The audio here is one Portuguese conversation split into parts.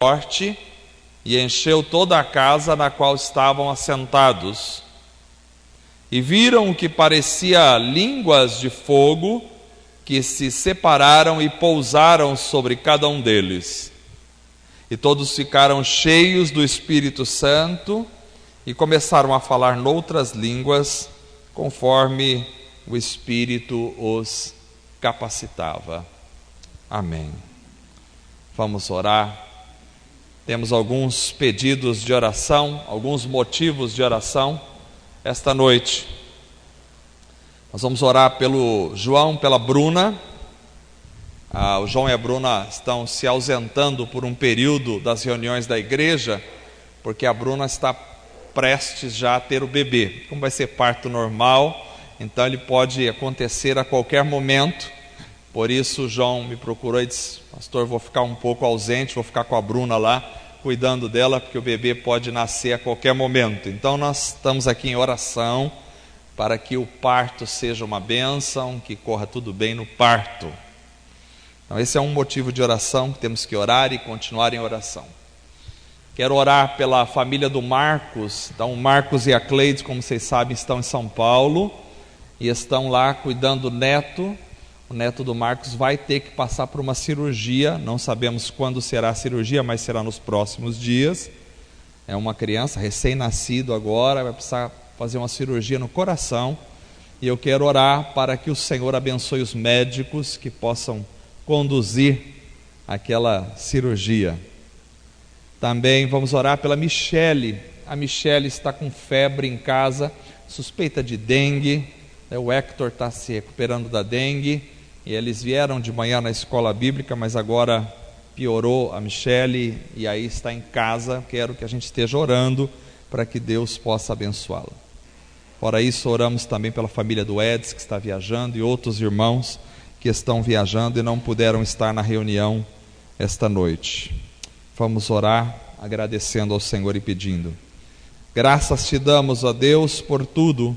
forte e encheu toda a casa na qual estavam assentados. E viram o que parecia línguas de fogo que se separaram e pousaram sobre cada um deles. E todos ficaram cheios do Espírito Santo e começaram a falar noutras línguas, conforme o Espírito os capacitava. Amém. Vamos orar. Temos alguns pedidos de oração, alguns motivos de oração esta noite. Nós vamos orar pelo João, pela Bruna. O João e a Bruna estão se ausentando por um período das reuniões da igreja, porque a Bruna está prestes já a ter o bebê. Como vai ser parto normal, então ele pode acontecer a qualquer momento. Por isso o João me procurou e disse: pastor, vou ficar um pouco ausente, vou ficar com a Bruna lá, cuidando dela, porque o bebê pode nascer a qualquer momento. Então nós estamos aqui em oração, para que o parto seja uma bênção, que corra tudo bem no parto. Então esse é um motivo de oração, que temos que orar e continuar em oração. Quero orar pela família do Marcos. Então o Marcos e a Cleide, como vocês sabem, estão em São Paulo, e estão lá cuidando do neto. O neto do Marcos vai ter que passar por uma cirurgia, não sabemos quando será a cirurgia, mas será nos próximos dias. É uma criança recém-nascido agora, vai precisar fazer uma cirurgia no coração, e eu quero orar para que o Senhor abençoe os médicos que possam conduzir aquela cirurgia. Também vamos orar pela Michele. A Michele está com febre em casa, suspeita de dengue. O Hector está se recuperando da dengue, e eles vieram de manhã na escola bíblica, mas agora piorou a Michele, e aí está em casa. Quero que a gente esteja orando para que Deus possa abençoá-la. Fora isso, oramos também pela família do Edson, que está viajando, e outros irmãos que estão viajando e não puderam estar na reunião esta noite. Vamos orar agradecendo ao Senhor e pedindo: graças te damos, ó Deus, por tudo.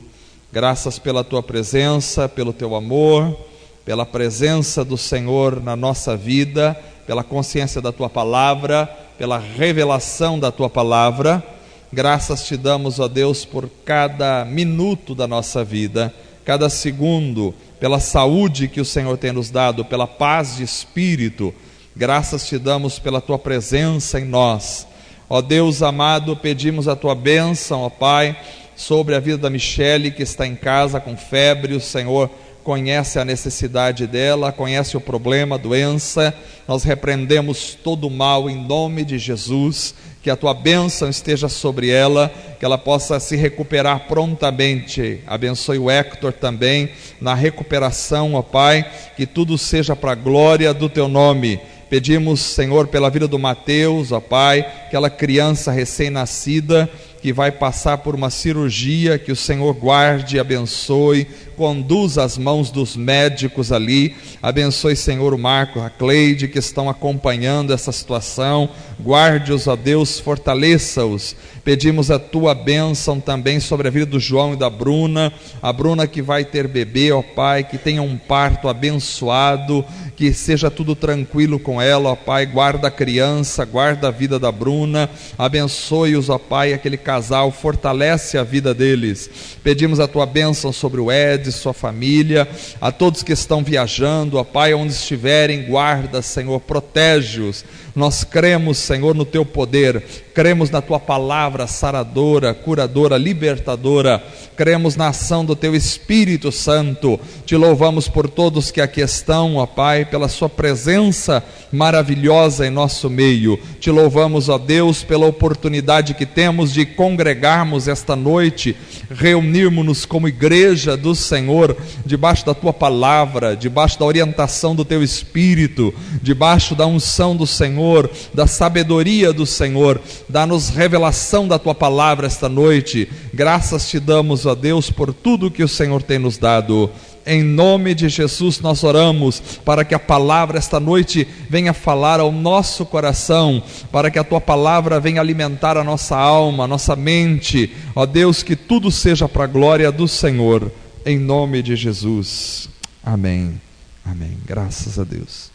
Graças pela tua presença, pelo teu amor, pela presença do Senhor na nossa vida, pela consciência da tua palavra, pela revelação da tua palavra. Graças te damos, ó Deus, por cada minuto da nossa vida, cada segundo, pela saúde que o Senhor tem nos dado, pela paz de espírito. Graças te damos pela tua presença em nós. Ó Deus amado, pedimos a tua bênção, ó Pai, sobre a vida da Michele, que está em casa com febre. O Senhor conhece a necessidade dela, conhece o problema, a doença. Nós repreendemos todo o mal em nome de Jesus. Que a tua bênção esteja sobre ela, que ela possa se recuperar prontamente. Abençoe o Hector também na recuperação, ó Pai, que tudo seja para a glória do teu nome. Pedimos, Senhor, pela vida do Mateus, ó Pai, aquela criança recém-nascida que vai passar por uma cirurgia, que o Senhor guarde e abençoe, conduza as mãos dos médicos ali. Abençoe, Senhor, o Marco, a Cleide, que estão acompanhando essa situação. Guarde-os, ó Deus, fortaleça-os. Pedimos a tua bênção também sobre a vida do João e da Bruna. A Bruna que vai ter bebê, ó Pai, que tenha um parto abençoado, que seja tudo tranquilo com ela, ó Pai. Guarda a criança, guarda a vida da Bruna. Abençoe-os, ó Pai, aquele casal, fortalece a vida deles. Pedimos a tua bênção sobre o Ed, sua família, a todos que estão viajando, ó Pai, onde estiverem, guarda, Senhor, protege-os. Nós cremos, Senhor, no teu poder, cremos na tua palavra saradora, curadora, libertadora, cremos na ação do teu Espírito Santo. Te louvamos por todos que aqui estão, ó Pai, pela sua presença maravilhosa em nosso meio. Te louvamos, ó Deus, pela oportunidade que temos de congregarmos esta noite, reunirmos-nos como igreja do Senhor, debaixo da tua palavra, debaixo da orientação do teu Espírito, debaixo da unção do Senhor, da sabedoria do Senhor. Dá-nos revelação da tua palavra esta noite. Graças te damos, ó Deus, por tudo que o Senhor tem nos dado. Em nome de Jesus nós oramos para que a palavra esta noite venha falar ao nosso coração, para que a tua palavra venha alimentar a nossa alma, a nossa mente. Ó Deus, que tudo seja para a glória do Senhor, em nome de Jesus. Amém. Amém. Graças a Deus.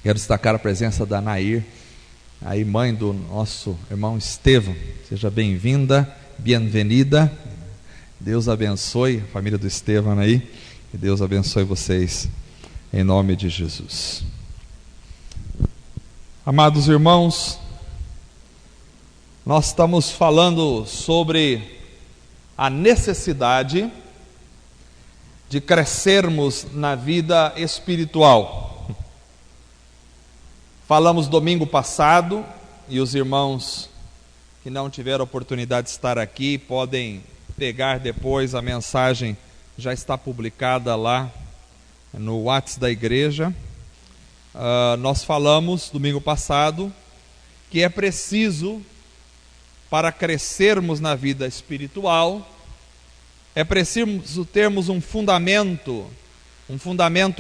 Quero destacar a presença da Nair, aí mãe do nosso irmão Estevam. Seja bem-vinda, bienvenida. Deus abençoe a família do Estevam aí, e Deus abençoe vocês em nome de Jesus. Amados irmãos, nós estamos falando sobre a necessidade de crescermos na vida espiritual. Falamos domingo passado, e os irmãos que não tiveram oportunidade de estar aqui podem pegar depois, a mensagem já está publicada lá no WhatsApp da igreja. Nós falamos domingo passado que é preciso, para crescermos na vida espiritual, é preciso termos um fundamento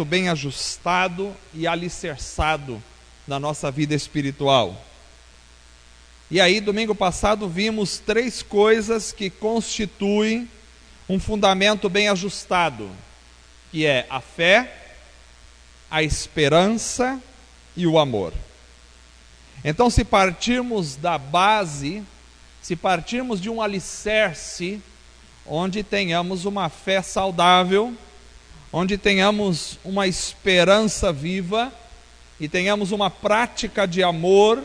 bem ajustado e alicerçado na nossa vida espiritual. E aí, domingo passado, vimos 3 coisas que constituem um fundamento bem ajustado, que é a fé, a esperança e o amor. Então, se partirmos da base, se partirmos de um alicerce, onde tenhamos uma fé saudável, onde tenhamos uma esperança viva e tenhamos uma prática de amor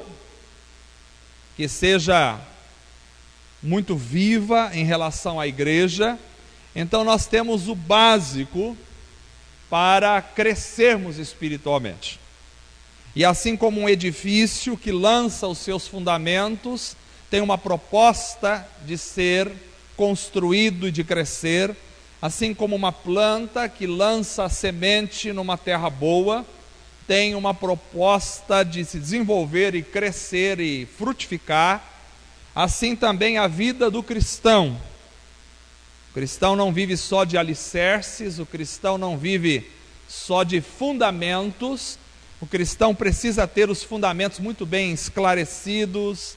que seja muito viva em relação à igreja, então nós temos o básico para crescermos espiritualmente. E assim como um edifício que lança os seus fundamentos tem uma proposta de ser construído e de crescer, assim como uma planta que lança a semente numa terra boa, tem uma proposta de se desenvolver e crescer e frutificar, assim também a vida do cristão. O cristão não vive só de alicerces, o cristão não vive só de fundamentos, o cristão precisa ter os fundamentos muito bem esclarecidos,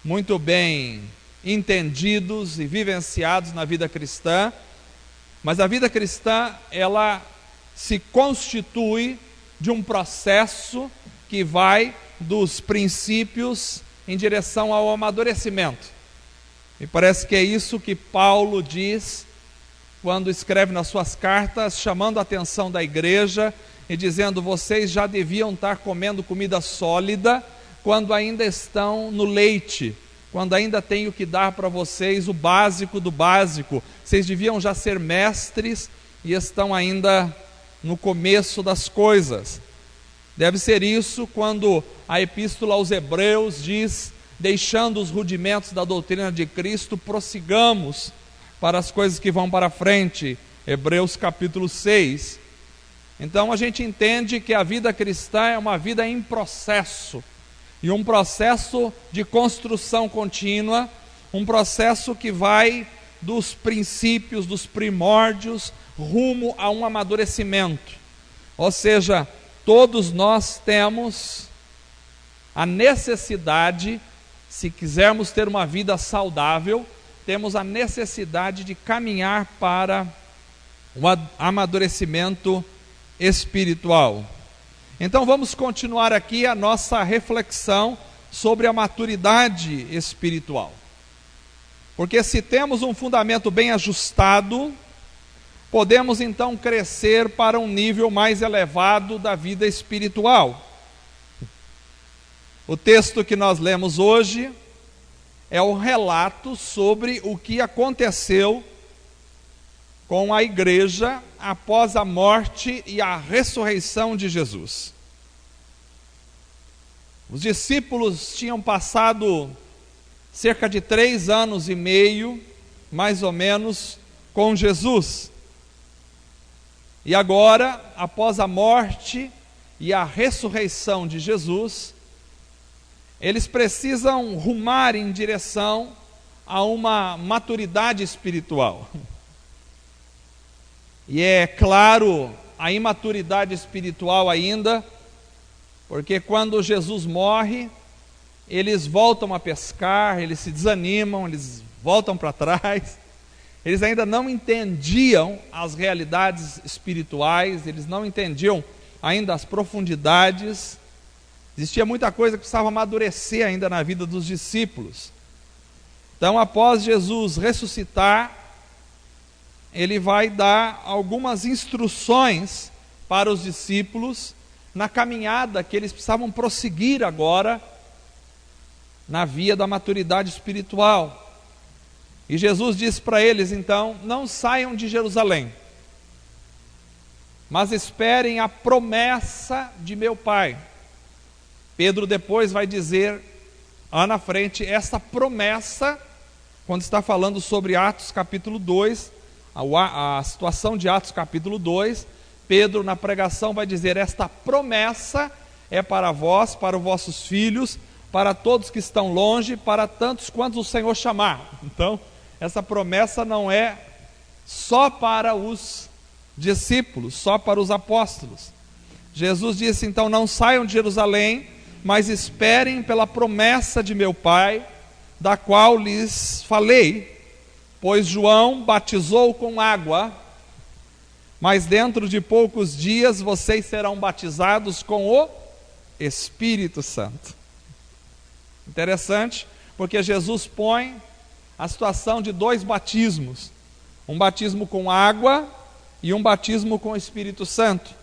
muito bem entendidos e vivenciados na vida cristã. Mas a vida cristã, ela se constitui de um processo que vai dos princípios em direção ao amadurecimento. Me parece que é isso que Paulo diz quando escreve nas suas cartas, chamando a atenção da igreja e dizendo: vocês já deviam estar comendo comida sólida quando ainda estão no leite, quando ainda tenho que dar para vocês o básico do básico. Vocês deviam já ser mestres e estão ainda no começo das coisas. Deve ser isso quando a epístola aos Hebreus diz: deixando os rudimentos da doutrina de Cristo, prossigamos para as coisas que vão para frente. Hebreus capítulo 6. Então a gente entende que a vida cristã é uma vida em processo, e um processo de construção contínua, um processo que vai dos princípios, dos primórdios, rumo a um amadurecimento. Ou seja, todos nós temos a necessidade, se quisermos ter uma vida saudável, temos a necessidade de caminhar para o amadurecimento espiritual. Então vamos continuar aqui a nossa reflexão sobre a maturidade espiritual. Porque se temos um fundamento bem ajustado, podemos então crescer para um nível mais elevado da vida espiritual. O texto que nós lemos hoje é o relato sobre o que aconteceu com a igreja após a morte e a ressurreição de Jesus. Os discípulos tinham passado cerca de 3 anos e meio, mais ou menos, com Jesus. E agora, após a morte e a ressurreição de Jesus, eles precisam rumar em direção a uma maturidade espiritual. E é claro, a imaturidade espiritual ainda, porque quando Jesus morre, eles voltam a pescar, eles se desanimam, eles voltam para trás. Eles ainda não entendiam as realidades espirituais, eles não entendiam ainda as profundidades Existia muita coisa que precisava amadurecer ainda na vida dos discípulos. Então, após Jesus ressuscitar, ele vai dar algumas instruções para os discípulos na caminhada que eles precisavam prosseguir agora na via da maturidade espiritual. E Jesus disse para eles, então, não saiam de Jerusalém, mas esperem a promessa de meu Pai. Pedro depois vai dizer, lá na frente, essa promessa, quando está falando sobre Atos capítulo 2, a situação de Atos capítulo 2, Pedro na pregação vai dizer, esta promessa é para vós, para os vossos filhos, para todos que estão longe, para tantos quantos o Senhor chamar. Então, essa promessa não é só para os discípulos, só para os apóstolos. Jesus disse, então, não saiam de Jerusalém, mas esperem pela promessa de meu Pai, da qual lhes falei, pois João batizou com água, mas dentro de poucos dias vocês serão batizados com o Espírito Santo. Interessante, porque Jesus põe a situação de dois batismos, um batismo com água e um batismo com o Espírito Santo.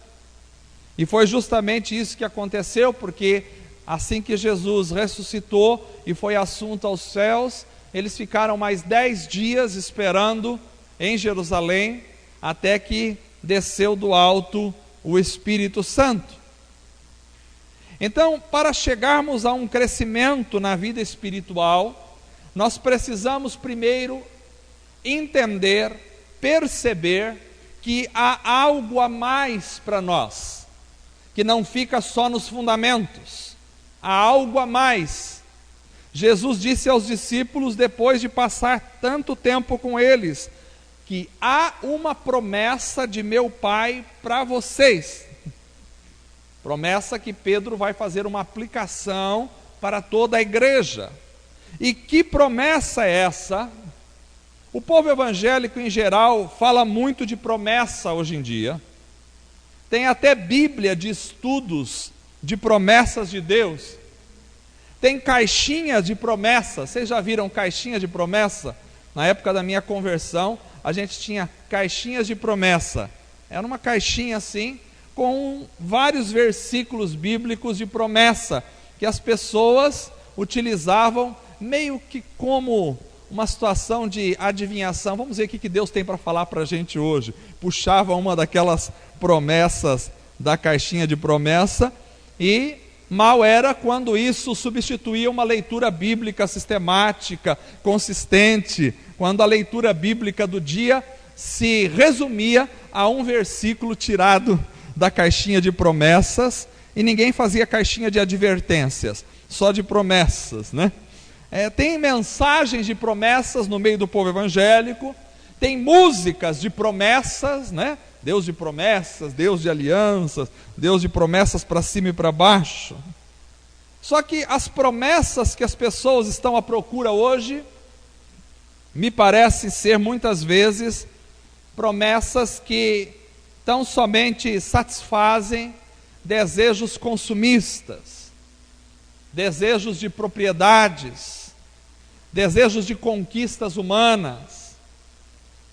E foi justamente isso que aconteceu, porque assim que Jesus ressuscitou e foi assunto aos céus, eles ficaram mais 10 dias esperando em Jerusalém, até que desceu do alto o Espírito Santo. Então, para chegarmos a um crescimento na vida espiritual, nós precisamos primeiro entender, perceber que há algo a mais para nós, que não fica só nos fundamentos, há algo a mais. Jesus disse aos discípulos, depois de passar tanto tempo com eles, que há uma promessa de meu Pai para vocês. Promessa que Pedro vai fazer uma aplicação para toda a igreja. E que promessa é essa? O povo evangélico em geral fala muito de promessa hoje em dia. Tem até Bíblia de estudos de promessas de Deus. Tem caixinhas de promessa. Vocês já viram caixinha de promessa? Na época da minha conversão, a gente tinha caixinhas de promessa. Era uma caixinha assim, com vários versículos bíblicos de promessa, que as pessoas utilizavam meio que como uma situação de adivinhação. Vamos ver o que Deus tem para falar para a gente hoje. Puxava uma daquelas promessas da caixinha de promessa, e mal era quando isso substituía uma leitura bíblica sistemática, consistente, quando a leitura bíblica do dia se resumia a um versículo tirado da caixinha de promessas, e ninguém fazia caixinha de advertências, só de promessas, né? Tem mensagens de promessas no meio do povo evangélico, tem músicas de promessas, né? Deus de promessas, Deus de alianças, Deus de promessas para cima e para baixo. Só que as promessas que as pessoas estão à procura hoje, me parecem ser muitas vezes promessas que tão somente satisfazem desejos consumistas, desejos de propriedades, desejos de conquistas humanas,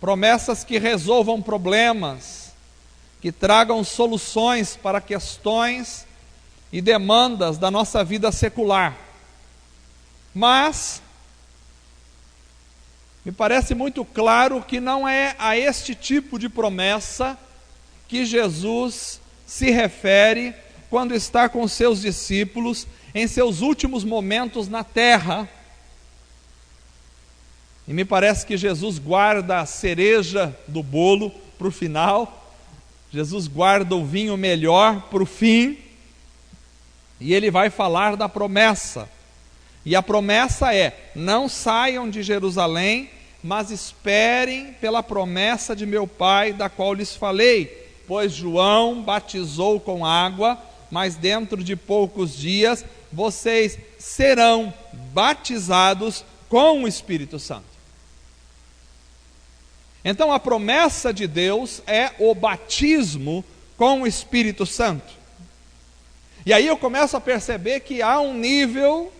promessas que resolvam problemas, que tragam soluções para questões e demandas da nossa vida secular. Mas me parece muito claro que não é a este tipo de promessa que Jesus se refere quando está com seus discípulos em seus últimos momentos na terra. E me parece que Jesus guarda a cereja do bolo para o final, Jesus guarda o vinho melhor para o fim, e ele vai falar da promessa. E a promessa é: não saiam de Jerusalém, mas esperem pela promessa de meu Pai, da qual lhes falei. Pois João batizou com água, mas dentro de poucos dias vocês serão batizados com o Espírito Santo. Então a promessa de Deus é o batismo com o Espírito Santo. E aí eu começo a perceber que há um nível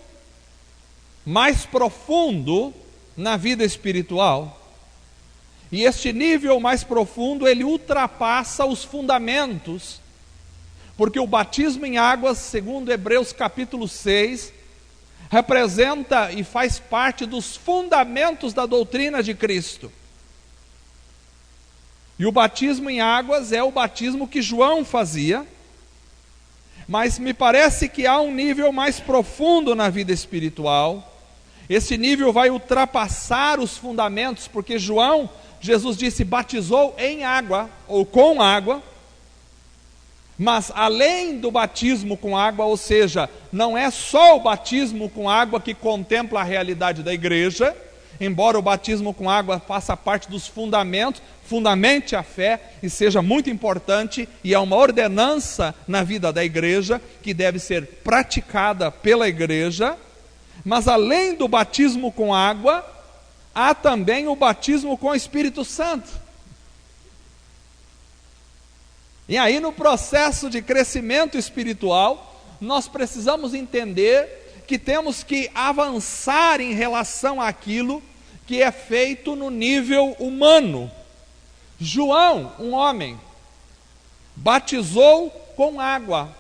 mais profundo na vida espiritual. E este nível mais profundo, ele ultrapassa os fundamentos, porque o batismo em águas, segundo Hebreus capítulo 6, representa e faz parte dos fundamentos da doutrina de Cristo. E o batismo em águas é o batismo que João fazia, mas me parece que há um nível mais profundo na vida espiritual. Esse nível vai ultrapassar os fundamentos, porque Jesus disse, batizou em água, ou com água, mas além do batismo com água, ou seja, não é só o batismo com água que contempla a realidade da igreja, embora o batismo com água faça parte dos fundamentos, fundamente a fé e seja muito importante, e é uma ordenança na vida da igreja, que deve ser praticada pela igreja, mas além do batismo com água, há também o batismo com o Espírito Santo. E aí, no processo de crescimento espiritual, nós precisamos entender que temos que avançar em relação àquilo que é feito no nível humano. João, um homem, batizou com água,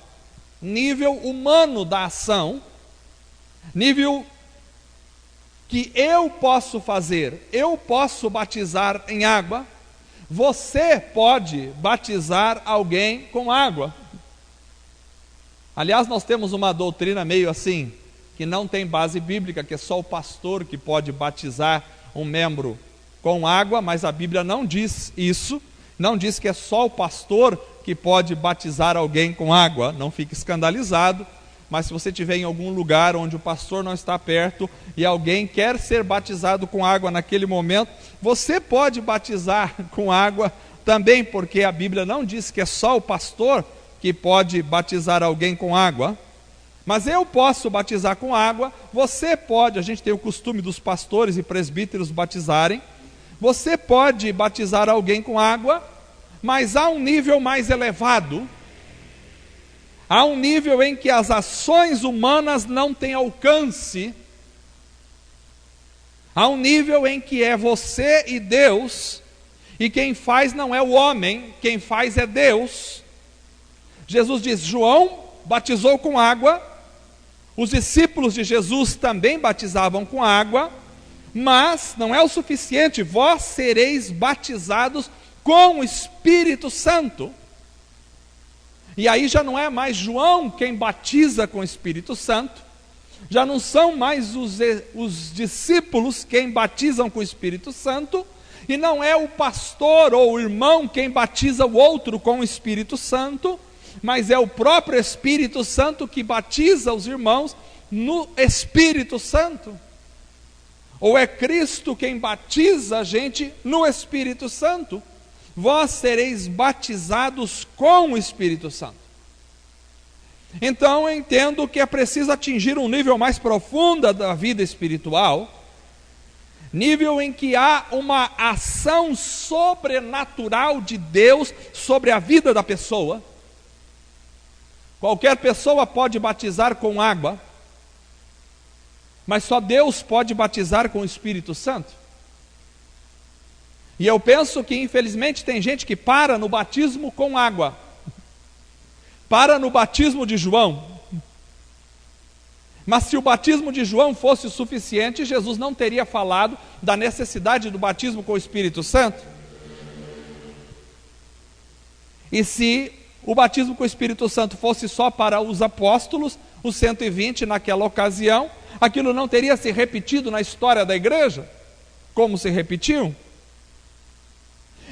nível humano da ação, nível que eu posso fazer, eu posso batizar em água, você pode batizar alguém com água. Aliás, nós temos uma doutrina meio assim, que não tem base bíblica, que é só o pastor que pode batizar um membro com água, mas a Bíblia não diz isso, não diz que é só o pastor que pode batizar alguém com água, não fique escandalizado. Mas se você estiver em algum lugar onde o pastor não está perto e alguém quer ser batizado com água naquele momento, você pode batizar com água também, porque a Bíblia não diz que é só o pastor que pode batizar alguém com água. Mas eu posso batizar com água, você pode, a gente tem o costume dos pastores e presbíteros batizarem, você pode batizar alguém com água, mas há um nível mais elevado. Há um nível em que as ações humanas não têm alcance. Há um nível em que é você e Deus, e quem faz não é o homem, quem faz é Deus. Jesus diz, João batizou com água, os discípulos de Jesus também batizavam com água, mas não é o suficiente, vós sereis batizados com o Espírito Santo. E aí já não é mais João quem batiza com o Espírito Santo, já não são mais os discípulos quem batizam com o Espírito Santo, e não é o pastor ou o irmão quem batiza o outro com o Espírito Santo, mas é o próprio Espírito Santo que batiza os irmãos no Espírito Santo. Ou é Cristo quem batiza a gente no Espírito Santo. Vós sereis batizados com o Espírito Santo. Então eu entendo que é preciso atingir um nível mais profundo da vida espiritual, nível em que há uma ação sobrenatural de Deus sobre a vida da pessoa. Qualquer pessoa pode batizar com água, mas só Deus pode batizar com o Espírito Santo. E eu penso que infelizmente tem gente que para no batismo com água, para no batismo de João. Mas se o batismo de João fosse o suficiente, Jesus não teria falado da necessidade do batismo com o Espírito Santo. E se o batismo com o Espírito Santo fosse só para os apóstolos, os 120 naquela ocasião, aquilo não teria se repetido na história da igreja, como se repetiu.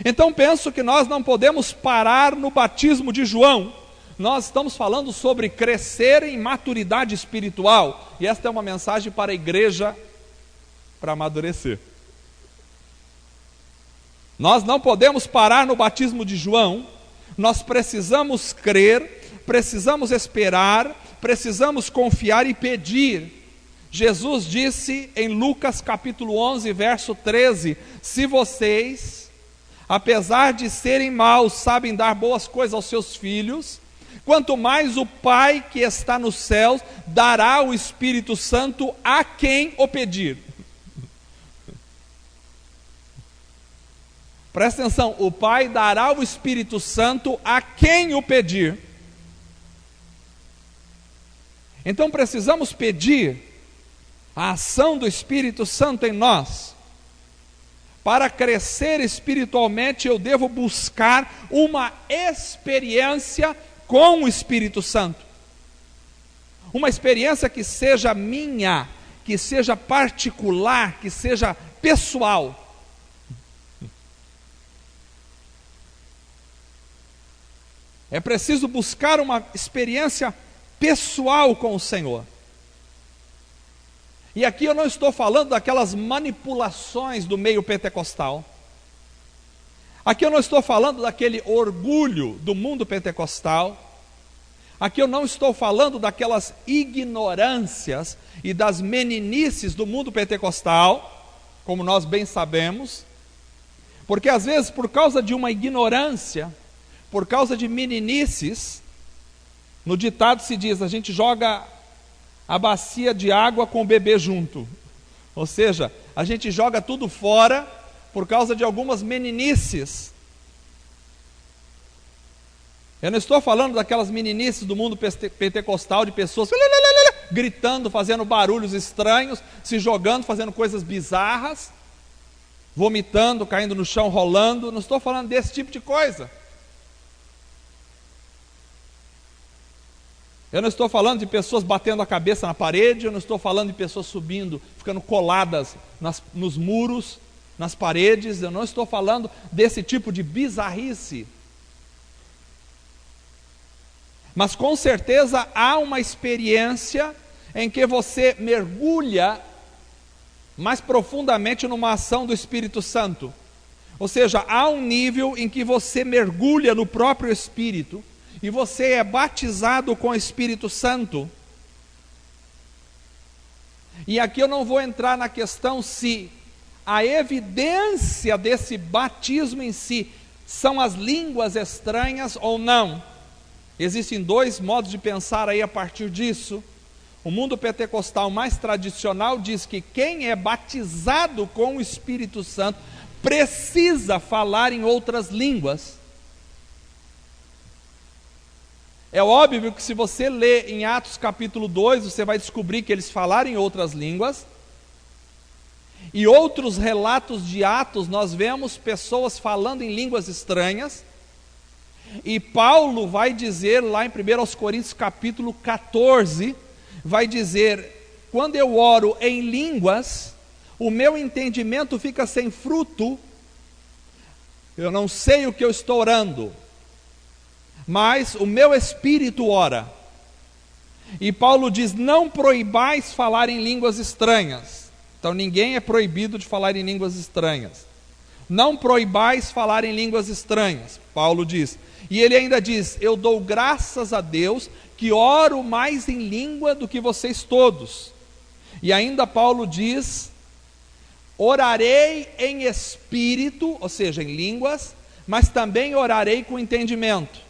Então penso que nós não podemos parar no batismo de João. Nós estamos falando sobre crescer em maturidade espiritual, e esta é uma mensagem para a igreja para amadurecer. Nós não podemos parar no batismo de João. Nós precisamos crer, precisamos esperar, precisamos confiar e pedir. Jesus disse em Lucas capítulo 11, verso 13, se vocês, apesar de serem maus, sabem dar boas coisas aos seus filhos, quanto mais o Pai que está nos céus dará o Espírito Santo a quem o pedir. Presta atenção, o Pai dará o Espírito Santo a quem o pedir. Então precisamos pedir a ação do Espírito Santo em nós. Para crescer espiritualmente, eu devo buscar uma experiência com o Espírito Santo. Uma experiência que seja minha, que seja particular, que seja pessoal. É preciso buscar uma experiência pessoal com o Senhor. E aqui eu não estou falando daquelas manipulações do meio pentecostal. Aqui eu não estou falando daquele orgulho do mundo pentecostal. Aqui eu não estou falando daquelas ignorâncias e das meninices do mundo pentecostal, como nós bem sabemos. Porque às vezes, por causa de uma ignorância, por causa de meninices, no ditado se diz, a gente joga a bacia de água com o bebê junto. Ou seja, a gente joga tudo fora por causa de algumas meninices. Eu não estou falando daquelas meninices do mundo pentecostal, de pessoas gritando, fazendo barulhos estranhos, se jogando, fazendo coisas bizarras, vomitando, caindo no chão, rolando. Não estou falando desse tipo de coisa. Eu não estou falando de pessoas batendo a cabeça na parede, eu não estou falando de pessoas subindo, ficando coladas nos muros, nas paredes, eu não estou falando desse tipo de bizarrice. Mas com certeza há uma experiência em que você mergulha mais profundamente numa ação do Espírito Santo. Ou seja, há um nível em que você mergulha no próprio Espírito, e você é batizado com o Espírito Santo. E aqui eu não vou entrar na questão se a evidência desse batismo em si são as línguas estranhas ou não. Existem dois modos de pensar aí a partir disso. O mundo pentecostal mais tradicional diz que quem é batizado com o Espírito Santo precisa falar em outras línguas. É óbvio que se você ler em Atos capítulo 2, você vai descobrir que eles falaram em outras línguas. E outros relatos de Atos, nós vemos pessoas falando em línguas estranhas. E Paulo vai dizer lá em 1 Coríntios capítulo 14, vai dizer, quando eu oro em línguas, o meu entendimento fica sem fruto, eu não sei o que eu estou orando, mas o meu espírito ora. E Paulo diz, não proibais falar em línguas estranhas. Então ninguém é proibido de falar em línguas estranhas. Não proibais falar em línguas estranhas, Paulo diz. E ele ainda diz, eu dou graças a Deus que oro mais em língua do que vocês todos. E ainda Paulo diz, orarei em espírito, ou seja, em línguas, mas também orarei com entendimento.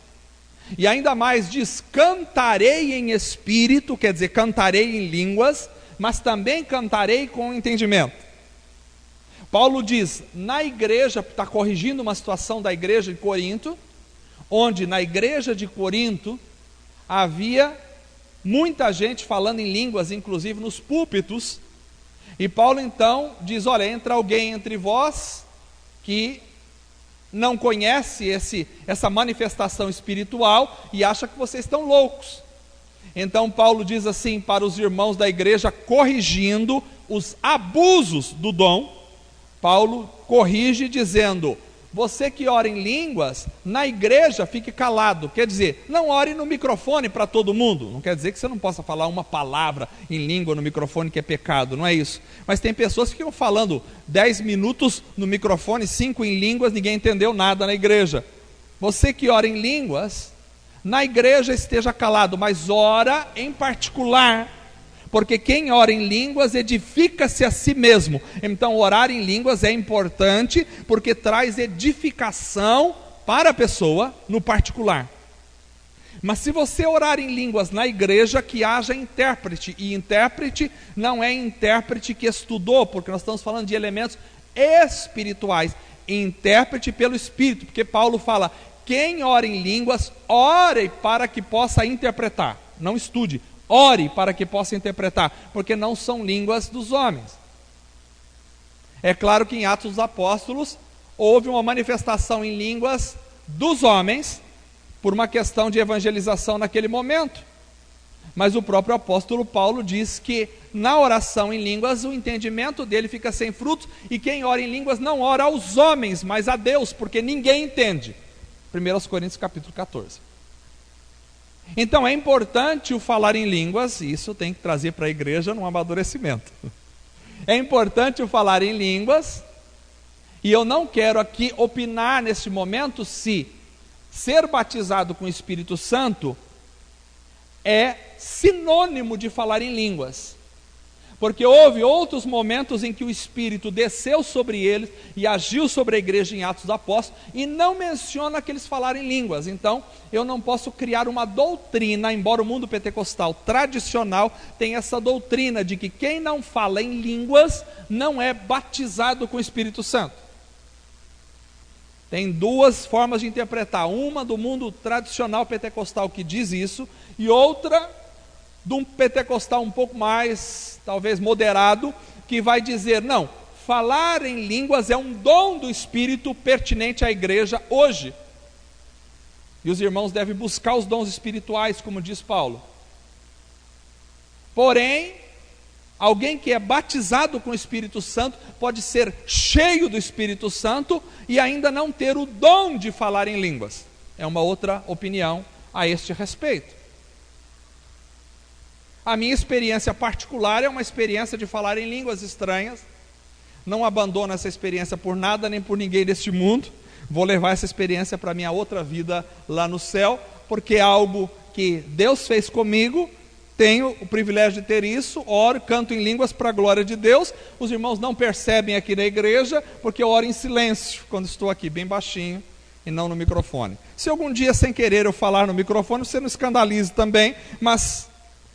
E ainda mais diz, cantarei em espírito, quer dizer, cantarei em línguas, mas também cantarei com entendimento. Paulo diz, na igreja, está corrigindo uma situação da igreja de Corinto, onde na igreja de Corinto havia muita gente falando em línguas, inclusive nos púlpitos, e Paulo então diz, olha, entra alguém entre vós que não conhece essa manifestação espiritual e acha que vocês estão loucos. Então Paulo diz assim para os irmãos da igreja, corrigindo os abusos do dom, Paulo corrige dizendo, você que ora em línguas, na igreja fique calado, quer dizer, não ore no microfone para todo mundo, não quer dizer que você não possa falar uma palavra em língua no microfone que é pecado, não é isso, mas tem pessoas que ficam falando 10 minutos no microfone, 5 em línguas, ninguém entendeu nada na igreja. Você que ora em línguas, na igreja esteja calado, mas ora em particular, porque quem ora em línguas edifica-se a si mesmo. Então orar em línguas é importante, porque traz edificação para a pessoa no particular. Mas se você orar em línguas na igreja, que haja intérprete. E intérprete não é intérprete que estudou, porque nós estamos falando de elementos espirituais. Intérprete pelo Espírito, porque Paulo fala: quem ora em línguas, ore para que possa interpretar. Não estude, ore para que possa interpretar, porque não são línguas dos homens. É claro que em Atos dos Apóstolos houve uma manifestação em línguas dos homens, por uma questão de evangelização naquele momento. Mas o próprio apóstolo Paulo diz que na oração em línguas o entendimento dele fica sem frutos, e quem ora em línguas não ora aos homens, mas a Deus, porque ninguém entende. 1 Coríntios capítulo 14. Então é importante o falar em línguas, e isso tem que trazer para a igreja um amadurecimento. É importante o falar em línguas, e eu não quero aqui opinar neste momento se ser batizado com o Espírito Santo é sinônimo de falar em línguas, porque houve outros momentos em que o Espírito desceu sobre eles e agiu sobre a igreja em Atos dos Apóstolos, e não menciona que eles falaram em línguas. Então eu não posso criar uma doutrina, embora o mundo pentecostal tradicional tenha essa doutrina de que quem não fala em línguas não é batizado com o Espírito Santo. Tem duas formas de interpretar: uma do mundo tradicional pentecostal que diz isso, e outra de um pentecostal um pouco mais, talvez moderado, que vai dizer: não, falar em línguas é um dom do Espírito pertinente à igreja hoje, e os irmãos devem buscar os dons espirituais, como diz Paulo. Porém, alguém que é batizado com o Espírito Santo pode ser cheio do Espírito Santo e ainda não ter o dom de falar em línguas. É uma outra opinião a este respeito. A minha experiência particular é uma experiência de falar em línguas estranhas. Não abandono essa experiência por nada nem por ninguém deste mundo. Vou levar essa experiência para a minha outra vida lá no céu, porque é algo que Deus fez comigo. Tenho o privilégio de ter isso, oro, canto em línguas para a glória de Deus. Os irmãos não percebem aqui na igreja, porque eu oro em silêncio, quando estou aqui bem baixinho e não no microfone. Se algum dia sem querer eu falar no microfone, você não escandalize também, mas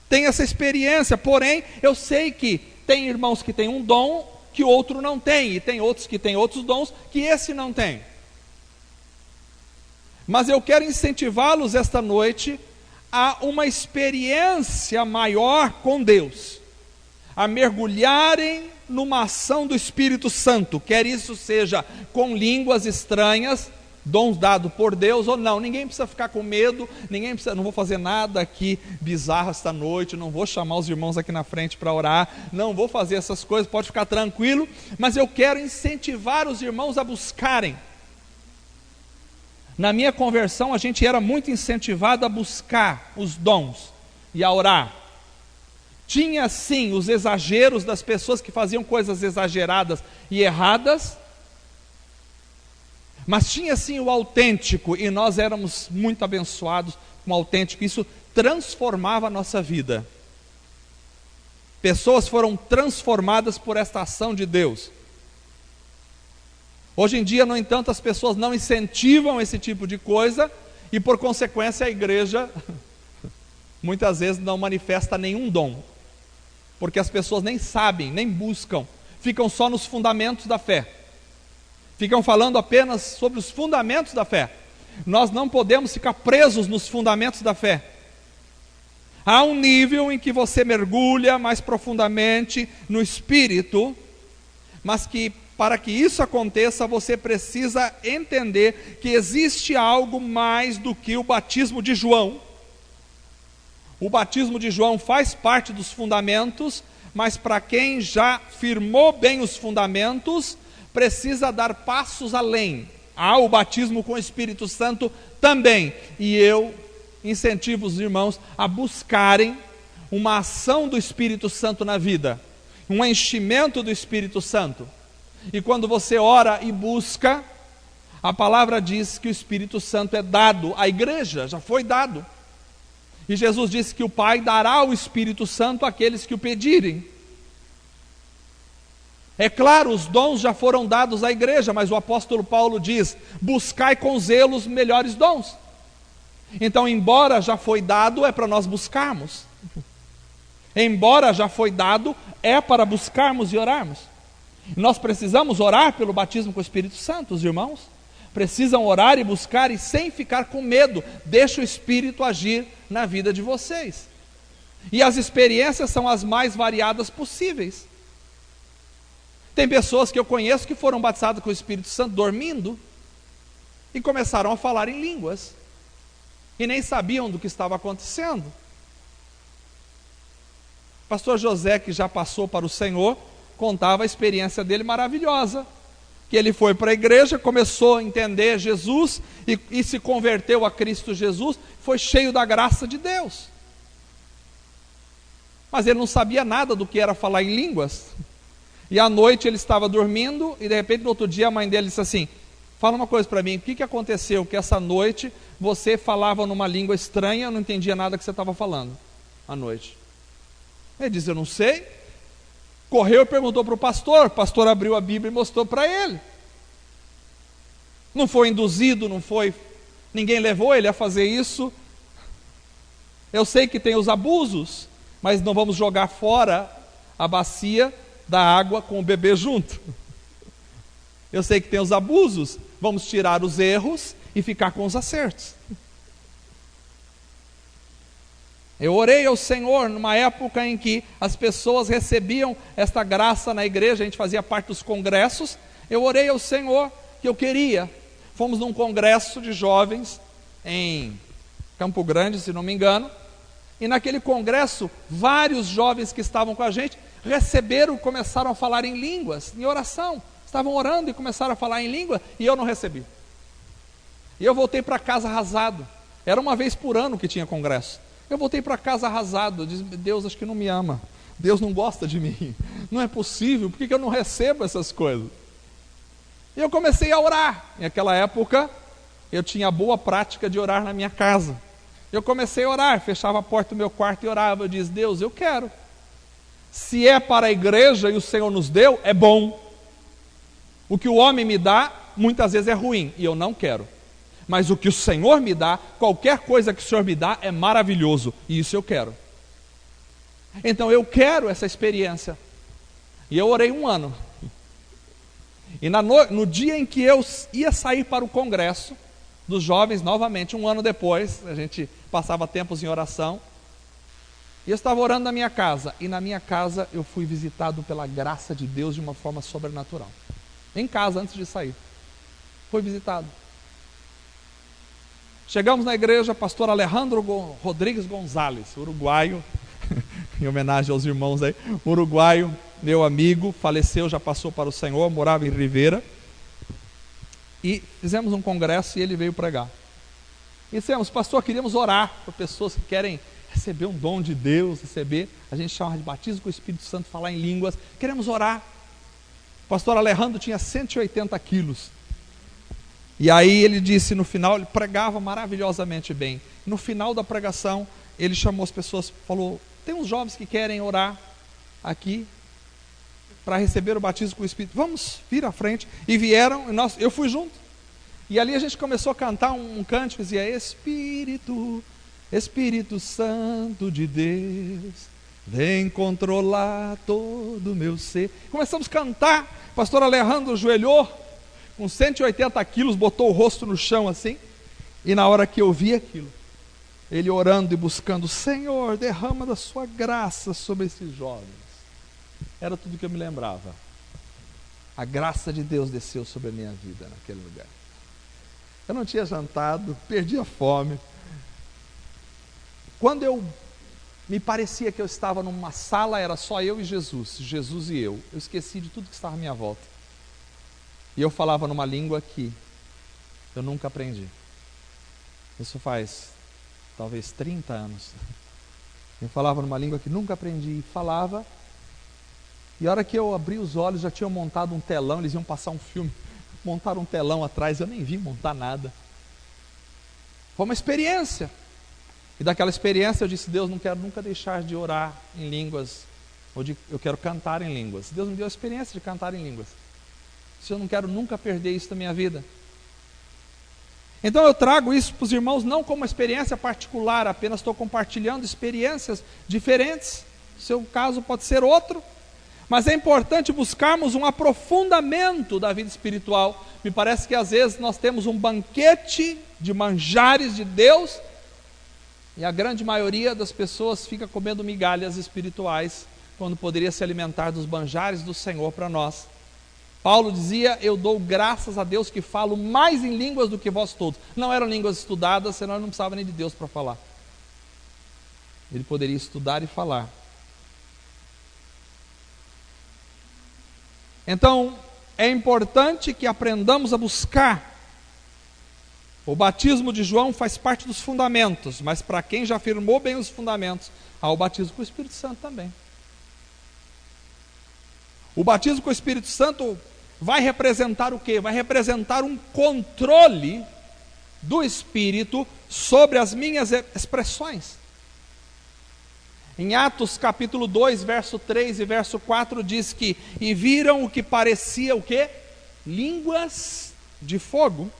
tem essa experiência. Porém, eu sei que tem irmãos que têm um dom que outro não tem, e tem outros que têm outros dons que esse não tem. Mas eu quero incentivá-los esta noite a uma experiência maior com Deus, a mergulharem numa ação do Espírito Santo, quer isso seja com línguas estranhas, dons dados por Deus ou não. Ninguém precisa ficar com medo, não vou fazer nada aqui bizarro esta noite, não vou chamar os irmãos aqui na frente para orar, não vou fazer essas coisas, pode ficar tranquilo, mas eu quero incentivar os irmãos a buscarem. Na minha conversão, a gente era muito incentivado a buscar os dons e a orar. Tinha sim os exageros das pessoas que faziam coisas exageradas e erradas, mas tinha sim o autêntico, e nós éramos muito abençoados com o autêntico. Isso transformava a nossa vida. Pessoas foram transformadas por esta ação de Deus. Hoje em dia, no entanto, as pessoas não incentivam esse tipo de coisa, e por consequência a igreja muitas vezes não manifesta nenhum dom, porque as pessoas nem sabem, nem buscam, ficam só nos fundamentos da fé, ficam falando apenas sobre os fundamentos da fé. Nós não podemos ficar presos nos fundamentos da fé. Há um nível em que você mergulha mais profundamente no Espírito, mas que para que isso aconteça, você precisa entender que existe algo mais do que o batismo de João. O batismo de João faz parte dos fundamentos, mas para quem já firmou bem os fundamentos, precisa dar passos além. Há o batismo com o Espírito Santo também, e eu incentivo os irmãos a buscarem uma ação do Espírito Santo na vida, um enchimento do Espírito Santo. E quando você ora e busca, a palavra diz que o Espírito Santo é dado à igreja, já foi dado. E Jesus disse que o Pai dará o Espírito Santo àqueles que o pedirem. É claro, os dons já foram dados à igreja, mas o apóstolo Paulo diz: buscai com zelo os melhores dons. Então, embora já foi dado, é para nós buscarmos. Embora já foi dado, é para buscarmos e orarmos. Nós precisamos orar pelo batismo com o Espírito Santo, os irmãos. Precisam orar e buscar e sem ficar com medo. Deixa o Espírito agir na vida de vocês. E as experiências são as mais variadas possíveis. Tem pessoas que eu conheço que foram batizadas com o Espírito Santo dormindo e começaram a falar em línguas e nem sabiam do que estava acontecendo. Pastor José, que já passou para o Senhor, contava a experiência dele maravilhosa, que ele foi para a igreja, começou a entender Jesus e se converteu a Cristo Jesus, foi cheio da graça de Deus. Mas ele não sabia nada do que era falar em línguas. E à noite ele estava dormindo e de repente no outro dia a mãe dele disse assim: fala uma coisa para mim, o que aconteceu que essa noite você falava numa língua estranha, eu não entendia nada que você estava falando à noite. Ele disse: eu não sei. Correu e perguntou para o pastor abriu a Bíblia e mostrou para ele. Não foi induzido, ninguém levou ele a fazer isso. Eu sei que tem os abusos, mas não vamos jogar fora a bacia da água com o bebê junto. Eu sei que tem os abusos, vamos tirar os erros e ficar com os acertos. Eu orei ao Senhor numa época em que as pessoas recebiam esta graça na igreja, a gente fazia parte dos congressos. Eu orei ao Senhor que eu queria. Fomos num congresso de jovens em Campo Grande, se não me engano, e naquele congresso, vários jovens que estavam com a gente receberam, começaram a falar em línguas, em oração. Estavam orando e começaram a falar em língua, e eu não recebi. E eu voltei para casa arrasado. Era uma vez por ano que tinha congresso. Eu voltei para casa arrasado. Eu disse: Deus acho que não me ama. Deus não gosta de mim. Não é possível, por que eu não recebo essas coisas? E eu comecei a orar. Naquela época, eu tinha a boa prática de orar na minha casa. Eu comecei a orar, fechava a porta do meu quarto e orava. Eu disse: Deus, eu quero. Se é para a igreja e o Senhor nos deu, é bom. O que o homem me dá, muitas vezes é ruim, e eu não quero. Mas o que o Senhor me dá, qualquer coisa que o Senhor me dá, é maravilhoso, e isso eu quero. Então eu quero essa experiência. E eu orei 1 ano. E no dia em que eu ia sair para o congresso dos jovens, novamente, 1 ano depois, a gente passava tempos em oração, e eu estava orando na minha casa, e na minha casa eu fui visitado pela graça de Deus de uma forma sobrenatural. Em casa, antes de sair. Fui visitado. Chegamos na igreja, pastor Alejandro Rodrigues Gonzalez, uruguaio, em homenagem aos irmãos aí, uruguaio, meu amigo, faleceu, já passou para o Senhor, morava em Rivera. E fizemos um congresso e ele veio pregar. E dissemos: pastor, queríamos orar por pessoas que querem receber um dom de Deus, a gente chama de batismo com o Espírito Santo, falar em línguas, queremos orar. O pastor Alejandro tinha 180 quilos. E aí ele disse no final, ele pregava maravilhosamente bem. No final da pregação, ele chamou as pessoas, falou: tem uns jovens que querem orar aqui para receber o batismo com o Espírito. Vamos vir à frente. E vieram, eu fui junto. E ali a gente começou a cantar um cântico que dizia: Espírito, Espírito Santo de Deus, vem controlar todo o meu ser. Começamos a cantar. O pastor Alejandro ajoelhou, com 180 quilos, botou o rosto no chão assim, e na hora que eu vi aquilo, ele orando e buscando: Senhor, derrama da sua graça sobre esses jovens. Era tudo que eu me lembrava. A graça de Deus desceu sobre a minha vida naquele lugar. Eu não tinha jantado, perdi a fome. Quando me parecia que eu estava numa sala, era só eu e Jesus e eu esqueci de tudo que estava à minha volta. E eu falava numa língua que eu nunca aprendi. Isso faz talvez 30 anos. Eu falava numa língua que nunca aprendi e falava. E a hora que eu abri os olhos, já tinham montado um telão, eles iam passar um filme. Montaram um telão atrás, eu nem vi montar nada. Foi uma experiência. E daquela experiência eu disse: Deus, não quero nunca deixar de orar em línguas, eu quero cantar em línguas. Deus me deu a experiência de cantar em línguas. Se eu não quero nunca perder isso da minha vida. Então eu trago isso para os irmãos não como uma experiência particular, apenas estou compartilhando experiências diferentes. O seu caso pode ser outro, mas é importante buscarmos um aprofundamento da vida espiritual. Me parece que às vezes nós temos um banquete de manjares de Deus, e a grande maioria das pessoas fica comendo migalhas espirituais, quando poderia se alimentar dos manjares do Senhor para nós. Paulo dizia: eu dou graças a Deus que falo mais em línguas do que vós todos. Não eram línguas estudadas, senão ele não precisava nem de Deus para falar. Ele poderia estudar e falar. Então, é importante que aprendamos a buscar. O batismo de João faz parte dos fundamentos, mas para quem já firmou bem os fundamentos, há o batismo com o Espírito Santo também. O batismo com o Espírito Santo vai representar o quê? Vai representar um controle do Espírito sobre as minhas expressões. Em Atos capítulo 2, verso 3 e verso 4 diz que: e viram o que parecia o quê? Línguas de fogo,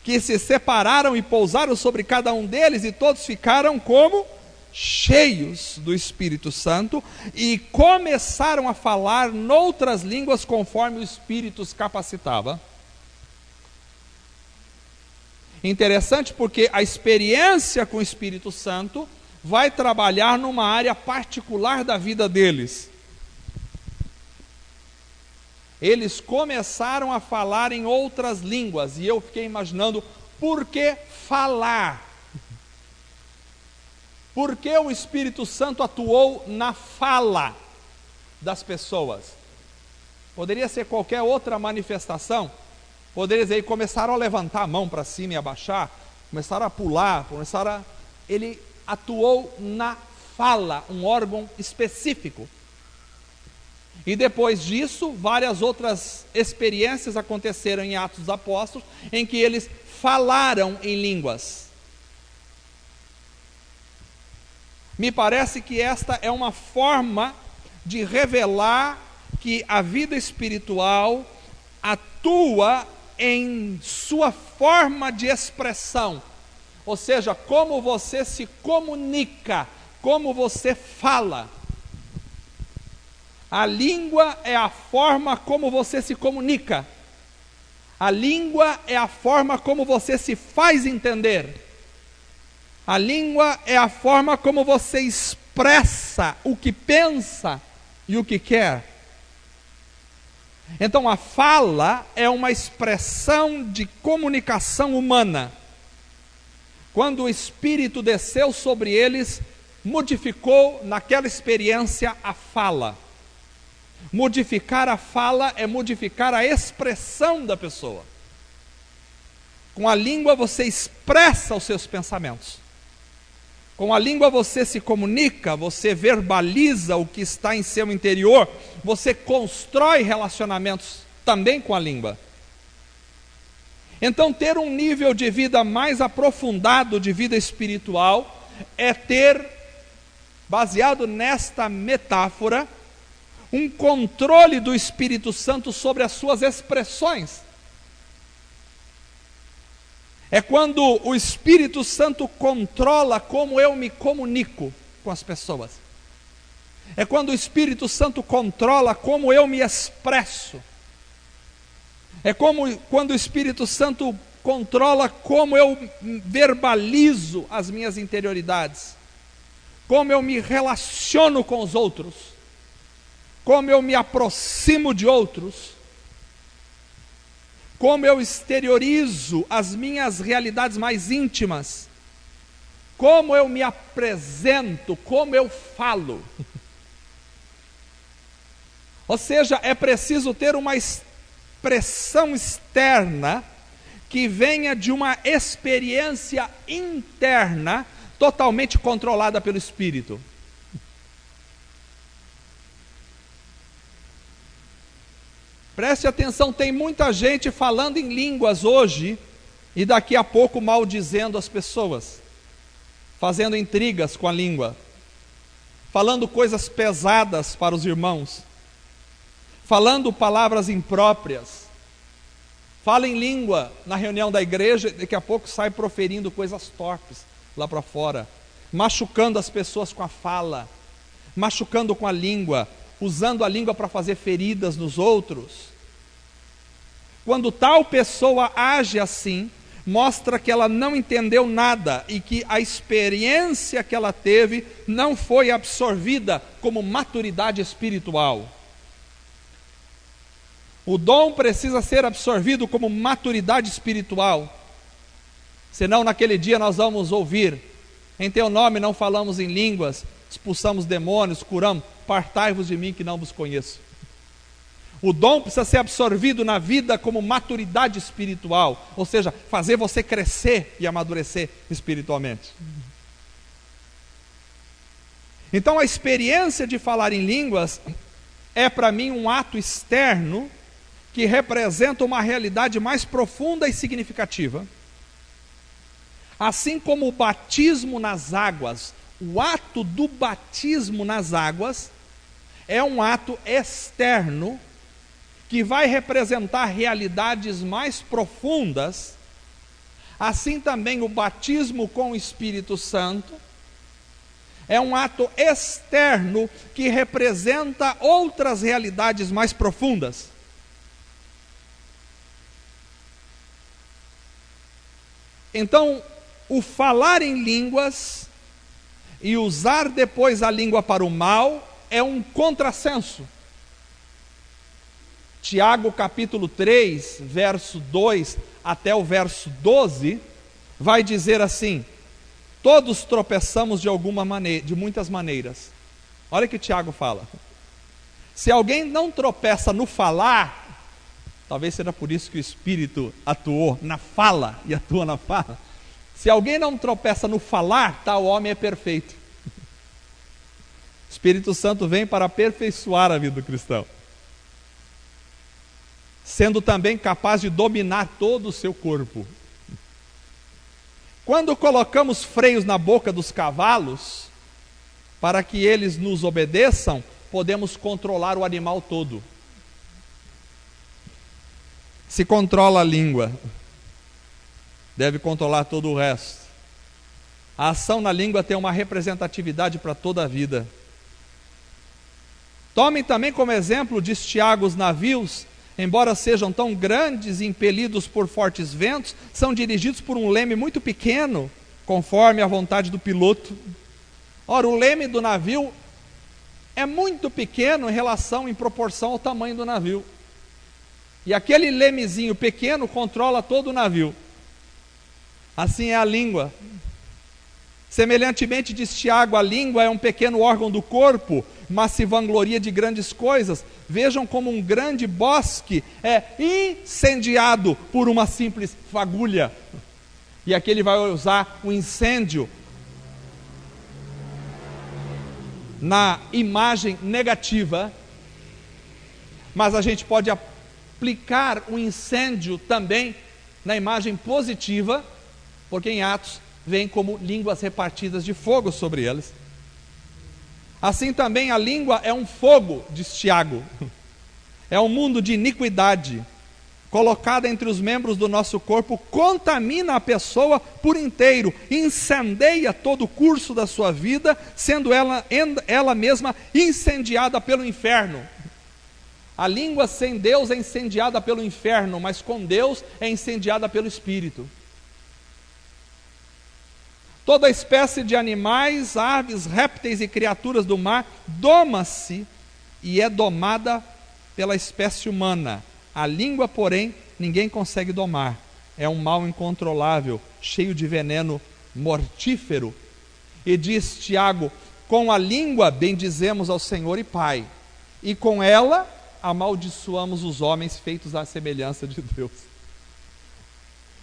que se separaram e pousaram sobre cada um deles, e todos ficaram como cheios do Espírito Santo, e começaram a falar noutras línguas conforme o Espírito os capacitava. Interessante, porque a experiência com o Espírito Santo vai trabalhar numa área particular da vida deles. Eles começaram a falar em outras línguas, e eu fiquei imaginando, por que falar? Por que o Espírito Santo atuou na fala das pessoas? Poderia ser qualquer outra manifestação. Poderia dizer, começaram a levantar a mão para cima e abaixar, começaram a pular, Ele atuou na fala, um órgão específico. E depois disso, várias outras experiências aconteceram em Atos dos Apóstolos, em que eles falaram em línguas. Me parece que esta é uma forma de revelar que a vida espiritual atua em sua forma de expressão, ou seja, como você se comunica, como você fala. A língua é a forma como você se comunica. A língua é a forma como você se faz entender. A língua é a forma como você expressa o que pensa e o que quer. Então a fala é uma expressão de comunicação humana. Quando o Espírito desceu sobre eles, modificou naquela experiência a fala. Modificar a fala é modificar a expressão da pessoa. Com a língua você expressa os seus pensamentos. Com a língua você se comunica, você verbaliza o que está em seu interior, você constrói relacionamentos também com a língua. Então, ter um nível de vida mais aprofundado de vida espiritual é ter, baseado nesta metáfora, um controle do Espírito Santo sobre as suas expressões. É quando o Espírito Santo controla como eu me comunico com as pessoas. É quando o Espírito Santo controla como eu me expresso. É quando o Espírito Santo controla como eu verbalizo as minhas interioridades. Como eu me relaciono com os outros. Como eu me aproximo de outros. Como eu exteriorizo as minhas realidades mais íntimas, como eu me apresento, como eu falo. Ou seja, é preciso ter uma expressão externa que venha de uma experiência interna totalmente controlada pelo Espírito. Preste atenção, tem muita gente falando em línguas hoje e daqui a pouco maldizendo as pessoas, fazendo intrigas com a língua, falando coisas pesadas para os irmãos, falando palavras impróprias, fala em língua na reunião da igreja, daqui a pouco sai proferindo coisas torpes lá para fora, machucando as pessoas com a fala, machucando com a língua, usando a língua para fazer feridas nos outros. Quando tal pessoa age assim, mostra que ela não entendeu nada e que a experiência que ela teve não foi absorvida como maturidade espiritual. O dom precisa ser absorvido como maturidade espiritual. Senão naquele dia nós vamos ouvir: em teu nome não falamos em línguas, expulsamos demônios, curamos, partai-vos de mim que não vos conheço. O dom precisa ser absorvido na vida como maturidade espiritual, ou seja, fazer você crescer e amadurecer espiritualmente. Então a experiência de falar em línguas é para mim um ato externo que representa uma realidade mais profunda e significativa. Assim como o batismo nas águas, o ato do batismo nas águas é um ato externo que vai representar realidades mais profundas, assim também o batismo com o Espírito Santo é um ato externo que representa outras realidades mais profundas. Então, o falar em línguas e usar depois a língua para o mal é um contrassenso. Tiago capítulo 3, verso 2 até o verso 12, vai dizer assim: todos tropeçamos de alguma maneira, de muitas maneiras. Olha o que Tiago fala. Se alguém não tropeça no falar, talvez seja por isso que o Espírito atuou na fala e atua na fala. Se alguém não tropeça no falar, tal homem é perfeito. O Espírito Santo vem para aperfeiçoar a vida do cristão, sendo também capaz de dominar todo o seu corpo. Quando colocamos freios na boca dos cavalos, para que eles nos obedeçam, podemos controlar o animal todo. Se controla a língua, deve controlar todo o resto. A ação na língua tem uma representatividade para toda a vida. Tomem também como exemplo, diz Tiago, os navios, embora sejam tão grandes e impelidos por fortes ventos, são dirigidos por um leme muito pequeno, conforme a vontade do piloto. Ora, o leme do navio é muito pequeno em proporção ao tamanho do navio. E aquele lemezinho pequeno controla todo o navio. Assim é a língua. Semelhantemente, diz Tiago, a língua é um pequeno órgão do corpo, mas se vangloria de grandes coisas. Vejam como um grande bosque é incendiado por uma simples fagulha. E aqui ele vai usar o incêndio na imagem negativa, mas a gente pode aplicar o incêndio também na imagem positiva, porque em Atos vem como línguas repartidas de fogo sobre eles. Assim também a língua é um fogo, diz Tiago, é um mundo de iniquidade, colocada entre os membros do nosso corpo, contamina a pessoa por inteiro, incendeia todo o curso da sua vida, sendo ela mesma incendiada pelo inferno. A língua sem Deus é incendiada pelo inferno, mas com Deus é incendiada pelo Espírito. Toda espécie de animais, aves, répteis e criaturas do mar doma-se e é domada pela espécie humana. A língua, porém, ninguém consegue domar. É um mal incontrolável, cheio de veneno mortífero. E diz Tiago, com a língua bendizemos ao Senhor e Pai, e com ela amaldiçoamos os homens feitos à semelhança de Deus.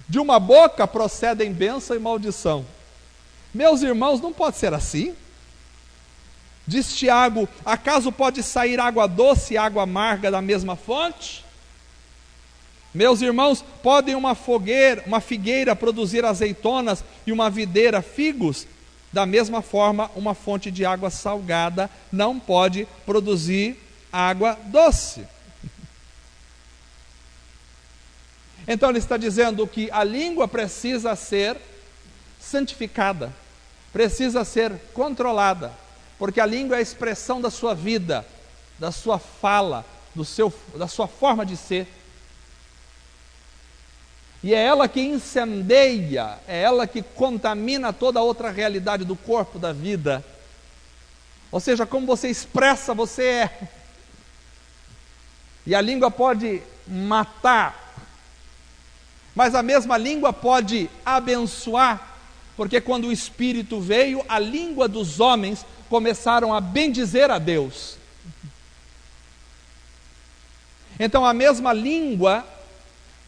De uma boca procedem bênção e maldição. Meus irmãos, não pode ser assim. Diz Tiago, acaso pode sair água doce e água amarga da mesma fonte? Meus irmãos, pode uma figueira produzir azeitonas e uma videira figos? Da mesma forma, uma fonte de água salgada não pode produzir água doce. Então ele está dizendo que a língua precisa ser santificada, precisa ser controlada, porque a língua é a expressão da sua vida, da sua fala, da sua forma de ser. E é ela que incendeia, é ela que contamina toda a outra realidade do corpo, da vida. Ou seja, como você expressa, você é. E a língua pode matar, mas a mesma língua pode abençoar, porque quando o Espírito veio, a língua dos homens começaram a bendizer a Deus. Então a mesma língua,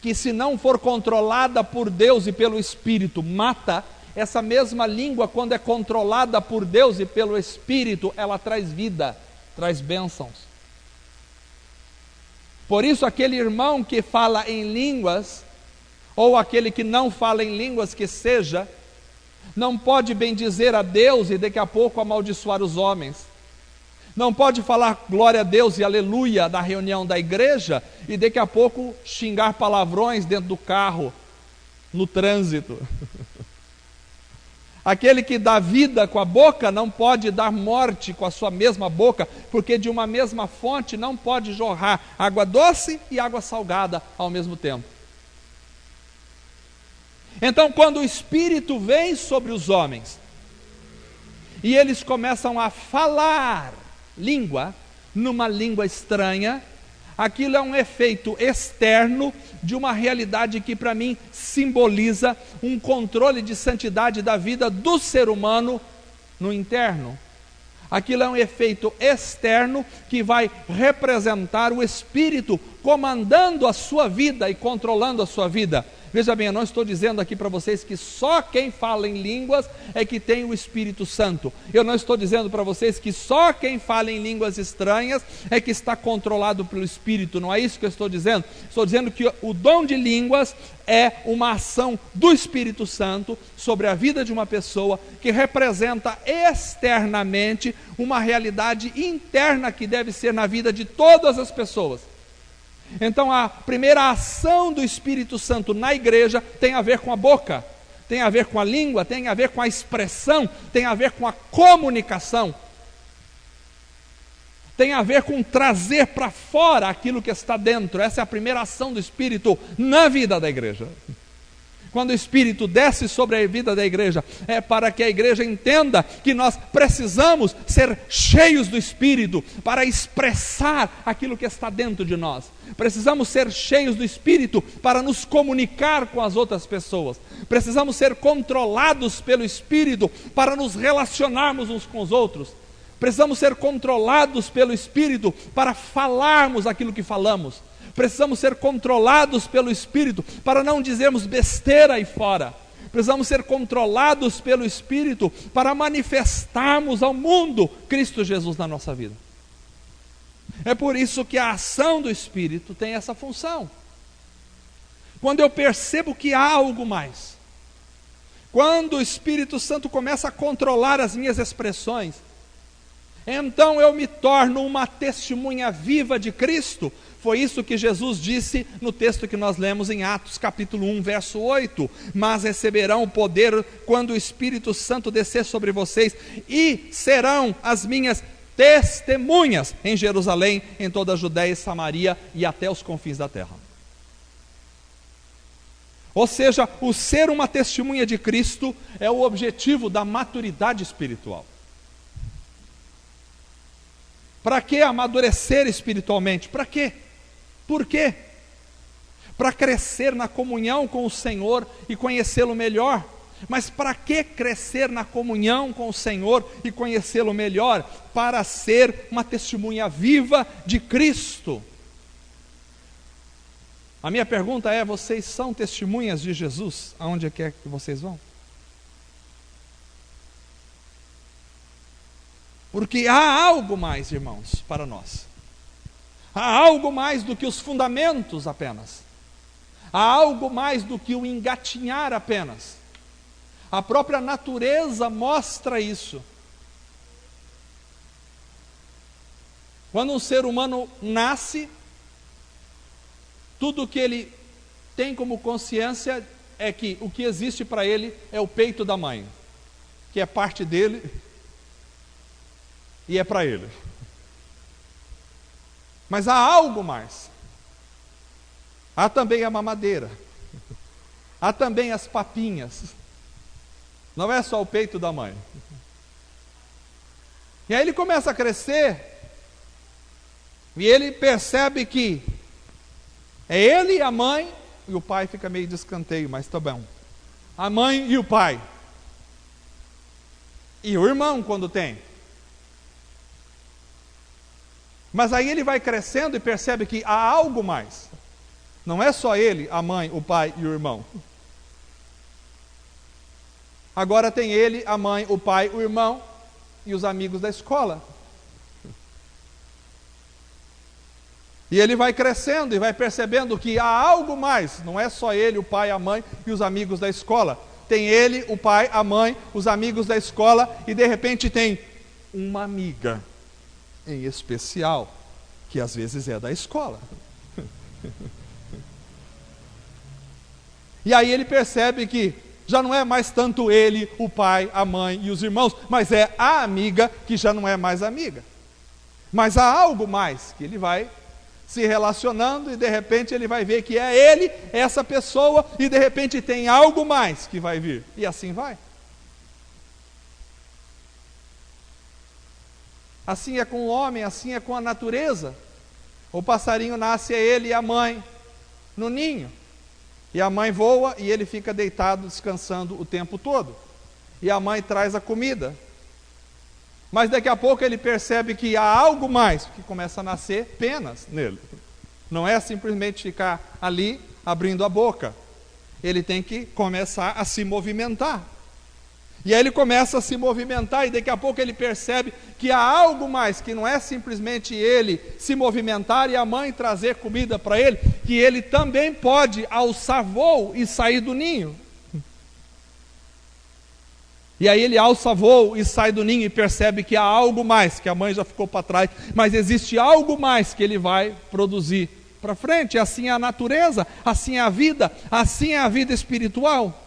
que se não for controlada por Deus e pelo Espírito, mata, essa mesma língua, quando é controlada por Deus e pelo Espírito, ela traz vida, traz bênçãos. Por isso aquele irmão que fala em línguas, ou aquele que não fala em línguas que seja, não pode bendizer a Deus e daqui a pouco amaldiçoar os homens. Não pode falar glória a Deus e aleluia na reunião da igreja e daqui a pouco xingar palavrões dentro do carro, no trânsito. Aquele que dá vida com a boca não pode dar morte com a sua mesma boca, porque de uma mesma fonte não pode jorrar água doce e água salgada ao mesmo tempo. Então, quando o Espírito vem sobre os homens e eles começam a falar língua, numa língua estranha, aquilo é um efeito externo de uma realidade que para mim simboliza um controle de santidade da vida do ser humano no interno. Aquilo é um efeito externo que vai representar o Espírito comandando a sua vida e controlando a sua vida. Veja bem, eu não estou dizendo aqui para vocês que só quem fala em línguas é que tem o Espírito Santo. Eu não estou dizendo para vocês que só quem fala em línguas estranhas é que está controlado pelo Espírito. Não é isso que eu estou dizendo. Estou dizendo que o dom de línguas é uma ação do Espírito Santo sobre a vida de uma pessoa que representa externamente uma realidade interna que deve ser na vida de todas as pessoas. Então a primeira ação do Espírito Santo na igreja tem a ver com a boca, tem a ver com a língua, tem a ver com a expressão, tem a ver com a comunicação, tem a ver com trazer para fora aquilo que está dentro. Essa é a primeira ação do Espírito na vida da igreja. Quando o Espírito desce sobre a vida da igreja, é para que a igreja entenda que nós precisamos ser cheios do Espírito para expressar aquilo que está dentro de nós. Precisamos ser cheios do Espírito para nos comunicar com as outras pessoas. Precisamos ser controlados pelo Espírito para nos relacionarmos uns com os outros. Precisamos ser controlados pelo Espírito para falarmos aquilo que falamos. Precisamos ser controlados pelo Espírito para não dizermos besteira aí fora. Precisamos ser controlados pelo Espírito para manifestarmos ao mundo Cristo Jesus na nossa vida. É por isso que a ação do Espírito tem essa função. Quando eu percebo que há algo mais, quando o Espírito Santo começa a controlar as minhas expressões, então eu me torno uma testemunha viva de Cristo. Foi isso que Jesus disse no texto que nós lemos em Atos capítulo 1, verso 8. Mas receberão o poder quando o Espírito Santo descer sobre vocês, e serão as minhas testemunhas em Jerusalém, em toda a Judéia e Samaria e até os confins da terra. Ou seja, o ser uma testemunha de Cristo é o objetivo da maturidade espiritual. Para que amadurecer espiritualmente? Para quê? Por quê? Para crescer na comunhão com o Senhor e conhecê-lo melhor. Mas para que crescer na comunhão com o Senhor e conhecê-lo melhor? Para ser uma testemunha viva de Cristo. A minha pergunta é: vocês são testemunhas de Jesus aonde quer que vocês vão? Porque há algo mais, irmãos, para nós. Há algo mais do que os fundamentos apenas. Há algo mais do que o engatinhar apenas. A própria natureza mostra isso. Quando um ser humano nasce, tudo que ele tem como consciência é que o que existe para ele é o peito da mãe, que é parte dele e é para ele. Mas há algo mais. Há também a mamadeira. Há também as papinhas. Não é só o peito da mãe. E aí ele começa a crescer e ele percebe que é ele e a mãe, e o pai fica meio de escanteio, mas tá bom. A mãe e o pai. E o irmão quando tem. Mas aí ele vai crescendo e percebe que há algo mais. Não é só ele, a mãe, o pai e o irmão. Agora tem ele, a mãe, o pai, o irmão e os amigos da escola. E ele vai crescendo e vai percebendo que há algo mais. Não é só ele, o pai, a mãe e os amigos da escola. Tem ele, o pai, a mãe, os amigos da escola e de repente tem uma amiga em especial, que às vezes é da escola. E aí ele percebe que já não é mais tanto ele, o pai, a mãe e os irmãos, mas é a amiga que já não é mais amiga. Mas há algo mais, que ele vai se relacionando e de repente ele vai ver que é ele, essa pessoa, e de repente tem algo mais que vai vir. E assim vai. Assim é com o homem, assim é com a natureza. O passarinho nasce, é ele e a mãe no ninho. E a mãe voa e ele fica deitado, descansando o tempo todo. E a mãe traz a comida. Mas daqui a pouco ele percebe que há algo mais, que começa a nascer penas nele. Não é simplesmente ficar ali abrindo a boca. Ele tem que começar a se movimentar. E aí ele começa a se movimentar e daqui a pouco ele percebe que há algo mais, que não é simplesmente ele se movimentar e a mãe trazer comida para ele, que ele também pode alçar voo e sair do ninho. E aí ele alça voo e sai do ninho e percebe que há algo mais, que a mãe já ficou para trás, mas existe algo mais que ele vai produzir para frente. Assim é a natureza, assim é a vida espiritual.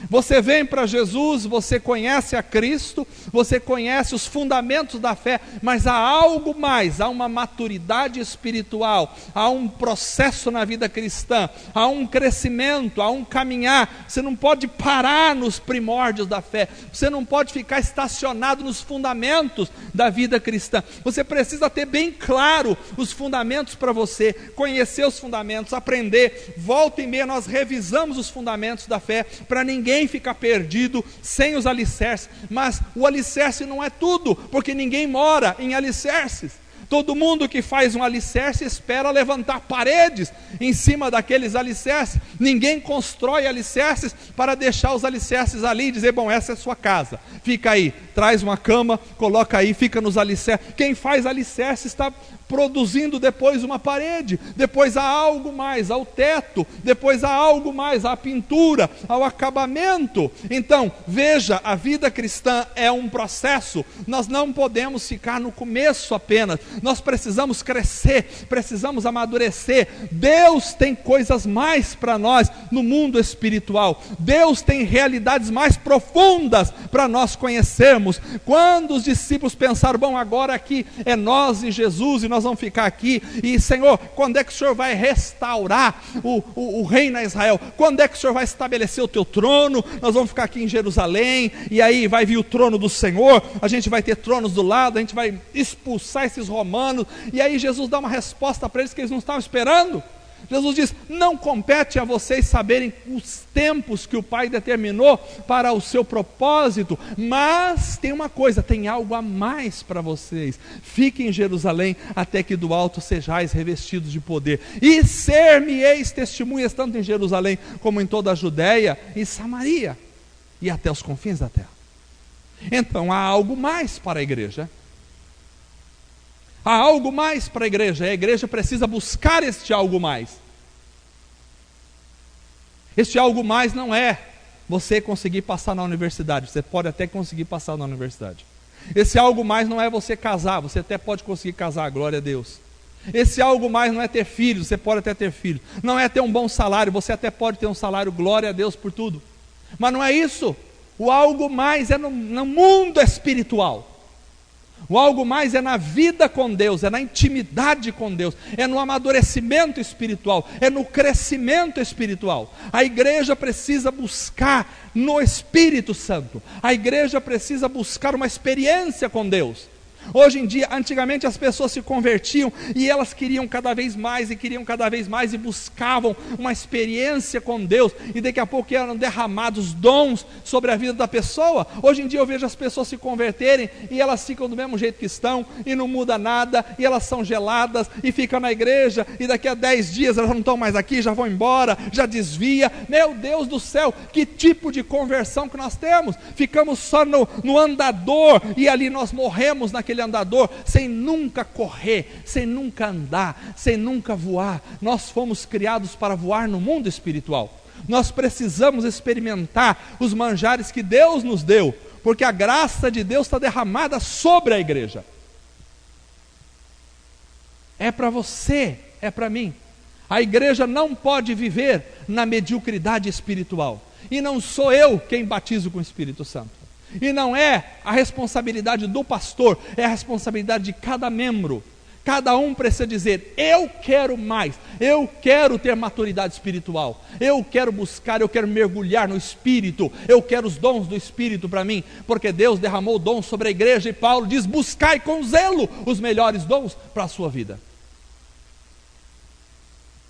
Você vem para Jesus, você conhece a Cristo, você conhece os fundamentos da fé, mas há algo mais, há uma maturidade espiritual, há um processo na vida cristã, há um crescimento, há um caminhar. Você não pode parar nos primórdios da fé, você não pode ficar estacionado nos fundamentos da vida cristã. Você precisa ter bem claro os fundamentos para você, conhecer os fundamentos, aprender. Volta e meia nós revisamos os fundamentos da fé, para ninguém ficar perdido sem os alicerces. Mas o alicerce não é tudo, porque ninguém mora em alicerces. Todo mundo que faz um alicerce espera levantar paredes em cima daqueles alicerces. Ninguém constrói alicerces para deixar os alicerces ali e dizer, bom, essa é a sua casa, fica aí, traz uma cama, coloca aí, fica nos alicerces. Quem faz alicerce está produzindo depois uma parede, depois há algo mais, ao teto, depois há algo mais, à pintura, ao acabamento. Então, veja, a vida cristã é um processo. Nós não podemos ficar no começo apenas, nós precisamos crescer, precisamos amadurecer. Deus tem coisas mais para nós no mundo espiritual, Deus tem realidades mais profundas para nós conhecermos. Quando os discípulos pensaram, bom, agora aqui é nós e Jesus, e nós vamos ficar aqui, e Senhor, quando é que o Senhor vai restaurar o reino a Israel? Quando é que o Senhor vai estabelecer o teu trono? Nós vamos ficar aqui em Jerusalém, e aí vai vir o trono do Senhor, a gente vai ter tronos do lado, a gente vai expulsar esses romanos. E aí Jesus dá uma resposta para eles que eles não estavam esperando. Jesus diz, não compete a vocês saberem os tempos que o Pai determinou para o seu propósito, mas tem uma coisa, tem algo a mais para vocês. Fiquem em Jerusalém até que do alto sejais revestidos de poder, e ser-me-eis testemunhas tanto em Jerusalém como em toda a Judéia e Samaria e até os confins da terra. Então há algo mais para a igreja. Há algo mais para a igreja precisa buscar este algo mais. Este algo mais não é você conseguir passar na universidade, você pode até conseguir passar na universidade. Esse algo mais não é você casar, você até pode conseguir casar, glória a Deus. Esse algo mais não é ter filhos, você pode até ter filhos. Não é ter um bom salário, você até pode ter um salário, glória a Deus por tudo. Mas não é isso. O algo mais é no mundo espiritual. O algo mais é na vida com Deus, é na intimidade com Deus, é no amadurecimento espiritual, é no crescimento espiritual. A igreja precisa buscar no Espírito Santo. A igreja precisa buscar uma experiência com Deus. Hoje em dia, antigamente as pessoas se convertiam e elas queriam cada vez mais e buscavam uma experiência com Deus, e daqui a pouco eram derramados dons sobre a vida da pessoa. Hoje em dia eu vejo as pessoas se converterem e elas ficam do mesmo jeito que estão, e não muda nada, e elas são geladas, e ficam na igreja, e daqui a 10 dias elas não estão mais aqui, já vão embora, já desvia. Meu Deus do céu, que tipo de conversão que nós temos? Ficamos só no andador, e ali nós morremos naquele andador, sem nunca correr, sem nunca andar, sem nunca voar. Nós fomos criados para voar no mundo espiritual. Nós precisamos experimentar os manjares que Deus nos deu, porque a graça de Deus está derramada sobre a igreja. É para você, é para mim. A igreja não pode viver na mediocridade espiritual, e não sou eu quem batizo com o Espírito Santo. E não é a responsabilidade do pastor, é a responsabilidade de cada membro. Cada um precisa dizer: eu quero mais, eu quero ter maturidade espiritual, eu quero buscar, eu quero mergulhar no Espírito, eu quero os dons do Espírito para mim, porque Deus derramou dons sobre a igreja, e Paulo diz: buscai com zelo os melhores dons para a sua vida.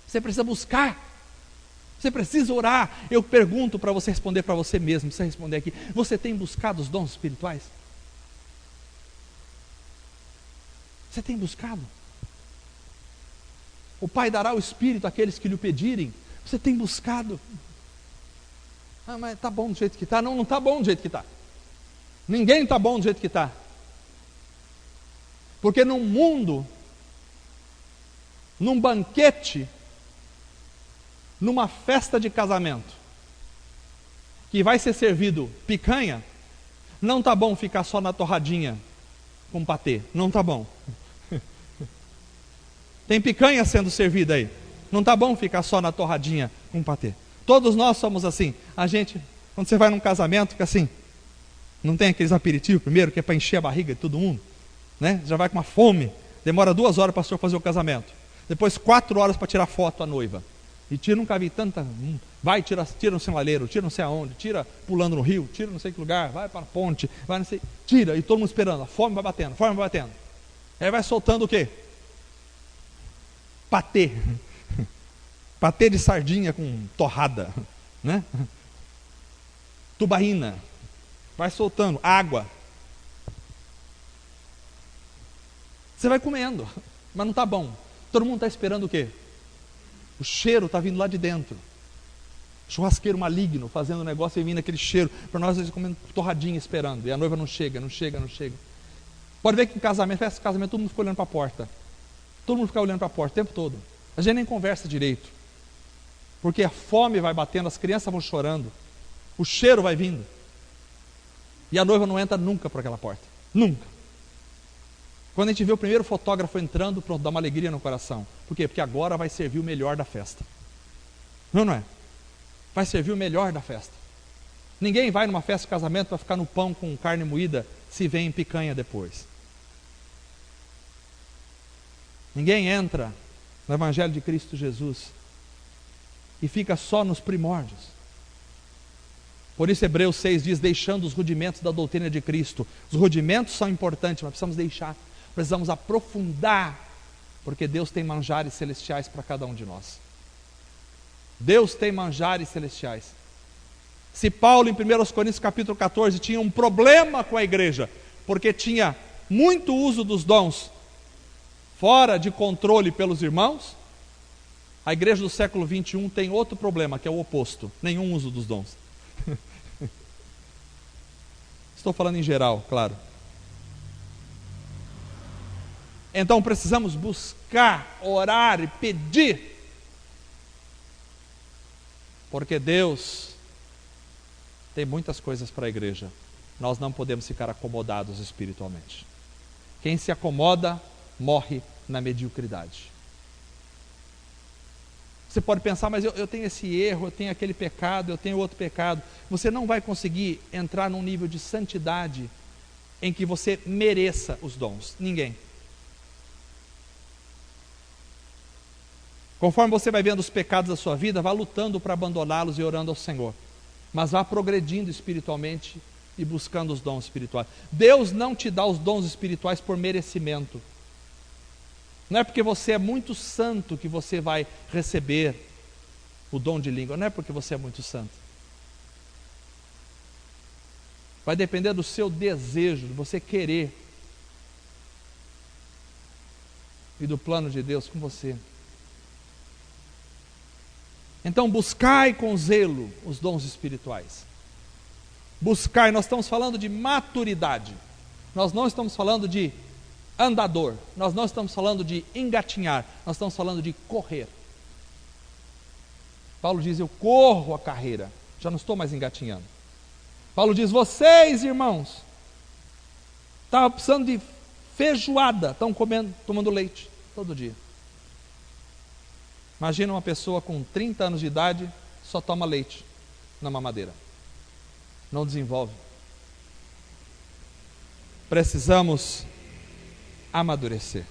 Você precisa buscar. Você precisa orar. Eu pergunto para você responder para você mesmo, você responder aqui: você tem buscado os dons espirituais? Você tem buscado? O Pai dará o Espírito àqueles que lhe pedirem. Você tem buscado? Ah, mas está bom do jeito que está. Não está bom do jeito que está. Ninguém está bom do jeito que está. Porque num mundo, num banquete, numa festa de casamento, que vai ser servido picanha, não está bom ficar só na torradinha com patê. Não está bom. Tem picanha sendo servida aí. Não está bom ficar só na torradinha com patê. Todos nós somos assim. A gente, quando você vai num casamento, fica assim. Não tem aqueles aperitivos primeiro, que é para encher a barriga de todo mundo, né? Já vai com uma fome. Demora 2 horas para o pastor fazer o casamento. Depois 4 horas para tirar foto à noiva. E tira, nunca vi tanta. Vai, tira no sinaleiro, tira não sei aonde, tira pulando no rio, tira não sei que lugar, vai para a ponte, vai não sei. Tira, e todo mundo esperando. A fome vai batendo, a fome vai batendo. Aí vai soltando o quê? Patê. Patê de sardinha com torrada, né? Tubaína. Vai soltando água. Você vai comendo, mas não está bom. Todo mundo está esperando o quê? O cheiro está vindo lá de dentro. Churrasqueiro maligno fazendo negócio e vindo aquele cheiro. Para nós, às vezes, comendo torradinha esperando. E a noiva não chega. Pode ver que em casamento, festa de casamento, todo mundo fica olhando para a porta. Todo mundo fica olhando para a porta o tempo todo. A gente nem conversa direito. Porque a fome vai batendo, as crianças vão chorando. O cheiro vai vindo. E a noiva não entra nunca por aquela porta. Nunca. Quando a gente vê o primeiro fotógrafo entrando, pronto, dá uma alegria no coração. Por quê? Porque agora vai servir o melhor da festa. Não é? Vai servir o melhor da festa. Ninguém vai numa festa de casamento para ficar no pão com carne moída se vem picanha depois. Ninguém entra no Evangelho de Cristo Jesus e fica só nos primórdios. Por isso Hebreus 6 diz: deixando os rudimentos da doutrina de Cristo. Os rudimentos são importantes, mas precisamos deixar. Precisamos aprofundar, porque Deus tem manjares celestiais para cada um de nós. Deus tem manjares celestiais. Se Paulo, em 1 Coríntios capítulo 14, tinha um problema com a igreja, porque tinha muito uso dos dons fora de controle pelos irmãos, a igreja do século 21 tem outro problema, que é o oposto: nenhum uso dos dons. Estou falando em geral, claro. Então precisamos buscar, orar e pedir, porque Deus tem muitas coisas para a igreja. Nós não podemos ficar acomodados espiritualmente. Quem se acomoda, morre na mediocridade. Você pode pensar, mas eu tenho esse erro, eu tenho aquele pecado, eu tenho outro pecado. Você não vai conseguir entrar num nível de santidade em que você mereça os dons. Ninguém. Conforme você vai vendo os pecados da sua vida, vá lutando para abandoná-los e orando ao Senhor. Mas vá progredindo espiritualmente e buscando os dons espirituais. Deus não te dá os dons espirituais por merecimento. Não é porque você é muito santo que você vai receber o dom de língua. Não é porque você é muito santo. Vai depender do seu desejo, de você querer. E do plano de Deus com você. Então buscai com zelo os dons espirituais. Buscai, nós estamos falando de maturidade. Nós não estamos falando de andador. Nós não estamos falando de engatinhar. Nós estamos falando de correr. Paulo diz, eu corro a carreira. Já não estou mais engatinhando. Paulo diz, vocês, irmãos, estavam precisando de feijoada, estão tomando leite todo dia. Imagina uma pessoa com 30 anos de idade, só toma leite na mamadeira. Não desenvolve. Precisamos amadurecer.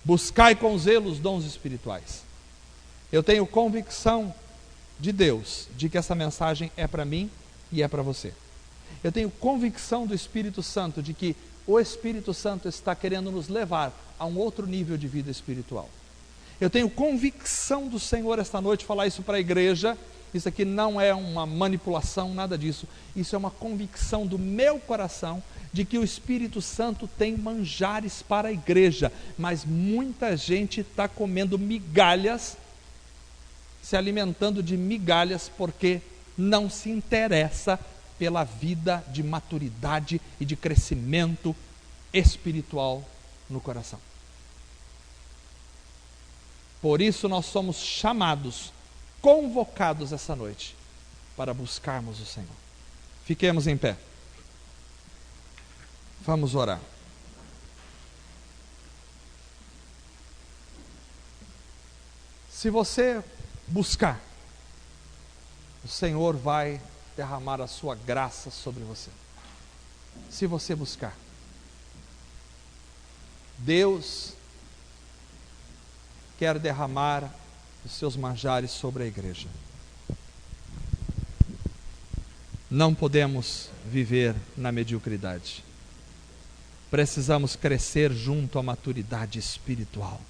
Buscai com zelo os dons espirituais. Eu tenho convicção de Deus, de que essa mensagem é para mim e é para você. Eu tenho convicção do Espírito Santo, de que o Espírito Santo está querendo nos levar a um outro nível de vida espiritual. Eu tenho convicção do Senhor esta noite, falar isso para a igreja. Isso aqui não é uma manipulação, nada disso. Isso é uma convicção do meu coração, de que o Espírito Santo tem manjares para a igreja, mas muita gente está comendo migalhas, se alimentando de migalhas, porque não se interessa pela vida de maturidade e de crescimento espiritual no coração. Por isso nós somos chamados, convocados essa noite, para buscarmos o Senhor. Fiquemos em pé. Vamos orar. Se você buscar, o Senhor vai derramar a sua graça sobre você. Se você buscar, Deus quer derramar os seus manjares sobre a igreja. Não podemos viver na mediocridade. Precisamos crescer junto à maturidade espiritual.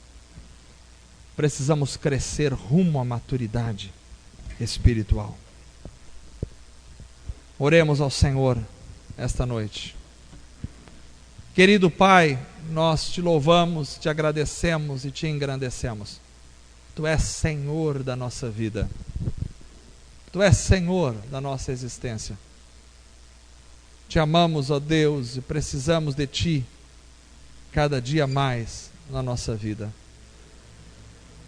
Precisamos crescer rumo à maturidade espiritual. Oremos ao Senhor esta noite. Querido Pai, nós te louvamos, te agradecemos e te engrandecemos. Tu és Senhor da nossa vida. Tu és Senhor da nossa existência. Te amamos, ó Deus, e precisamos de Ti cada dia mais na nossa vida.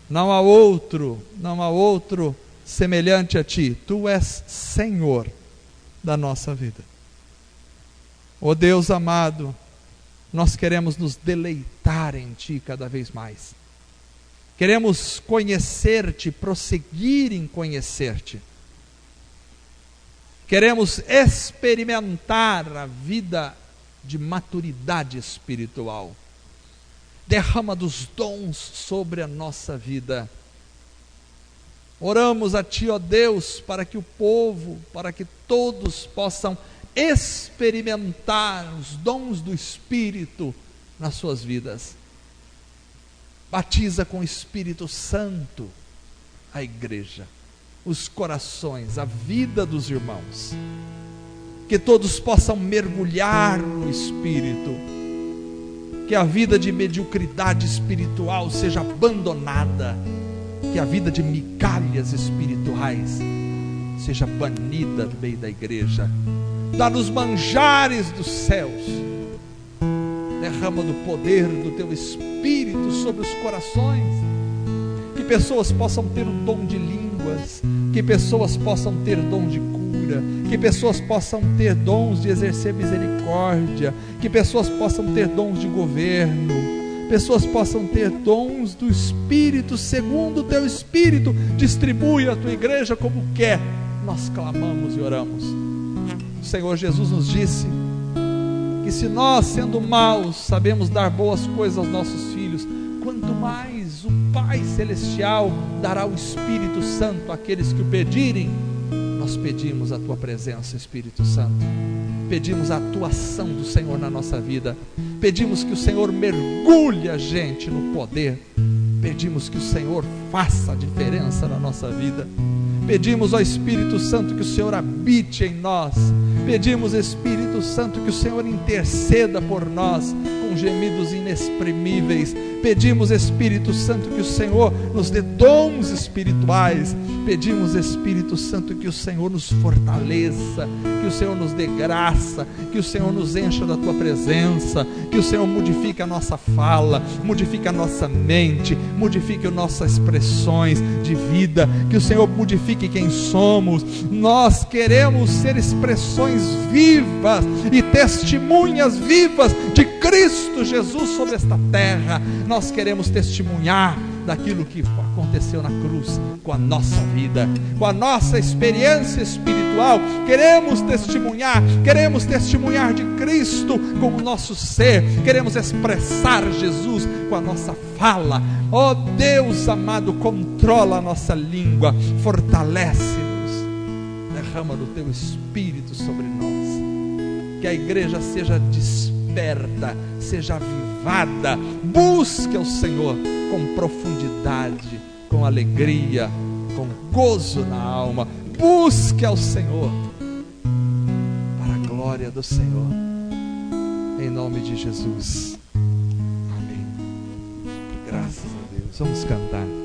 Não há outro semelhante a Ti. Tu és Senhor da nossa vida. Ó Deus amado, nós queremos nos deleitar em Ti cada vez mais. Queremos conhecer-Te, prosseguir em conhecer-Te. Queremos experimentar a vida de maturidade espiritual. Derrama dos dons sobre a nossa vida. Oramos a Ti, ó Deus, para que o povo, para que todos possam experimentar os dons do Espírito nas suas vidas. Batiza com o Espírito Santo a igreja, os corações, a vida dos irmãos. Que todos possam mergulhar no Espírito. Que a vida de mediocridade espiritual seja abandonada. Que a vida de migalhas espirituais seja banida do meio da igreja. Dá-nos manjares dos céus. Derrama do poder do Teu Espírito sobre os corações. Que pessoas possam ter o dom de línguas. Que pessoas possam ter dom de cura. Que pessoas possam ter dons de exercer misericórdia. Que pessoas possam ter dons de governo. pessoas possam ter dons do Espírito, segundo o teu Espírito. Distribui a tua igreja como quer. Nós clamamos e oramos. O Senhor Jesus nos disse que se nós, sendo maus, sabemos dar boas coisas aos nossos filhos, quanto mais o Pai Celestial dará o Espírito Santo àqueles que o pedirem. Nós pedimos a tua presença, Espírito Santo. Pedimos a atuação do Senhor na nossa vida. Pedimos que o Senhor mergulhe a gente no poder. Pedimos que o Senhor faça a diferença na nossa vida. Pedimos ao Espírito Santo que o Senhor habite em nós. Pedimos, Espírito Santo, que o Senhor interceda por nós com gemidos inexprimíveis. Pedimos, Espírito Santo, que o Senhor nos dê dons espirituais. Pedimos, Espírito Santo, que o Senhor nos fortaleça, que o Senhor nos dê graça, que o Senhor nos encha da tua presença, que o Senhor modifique a nossa fala, modifique a nossa mente, modifique as nossas expressões de vida, que o Senhor modifique quem somos. Nós queremos ser expressões vivas e testemunhas vivas de Cristo Jesus sobre esta terra. Nós queremos testemunhar daquilo que aconteceu na cruz com a nossa vida, com a nossa experiência espiritual. Queremos testemunhar de Cristo com o nosso ser, queremos expressar Jesus com a nossa fala. Ó Deus amado, controla a nossa língua, fortalece-nos, derrama do teu Espírito sobre nós, que a igreja seja desperta, seja avivada, busque ao Senhor com profundidade, com alegria, com gozo na alma. Busque ao Senhor para a glória do Senhor, em nome de Jesus. Amém. Graças a Deus. Vamos cantar.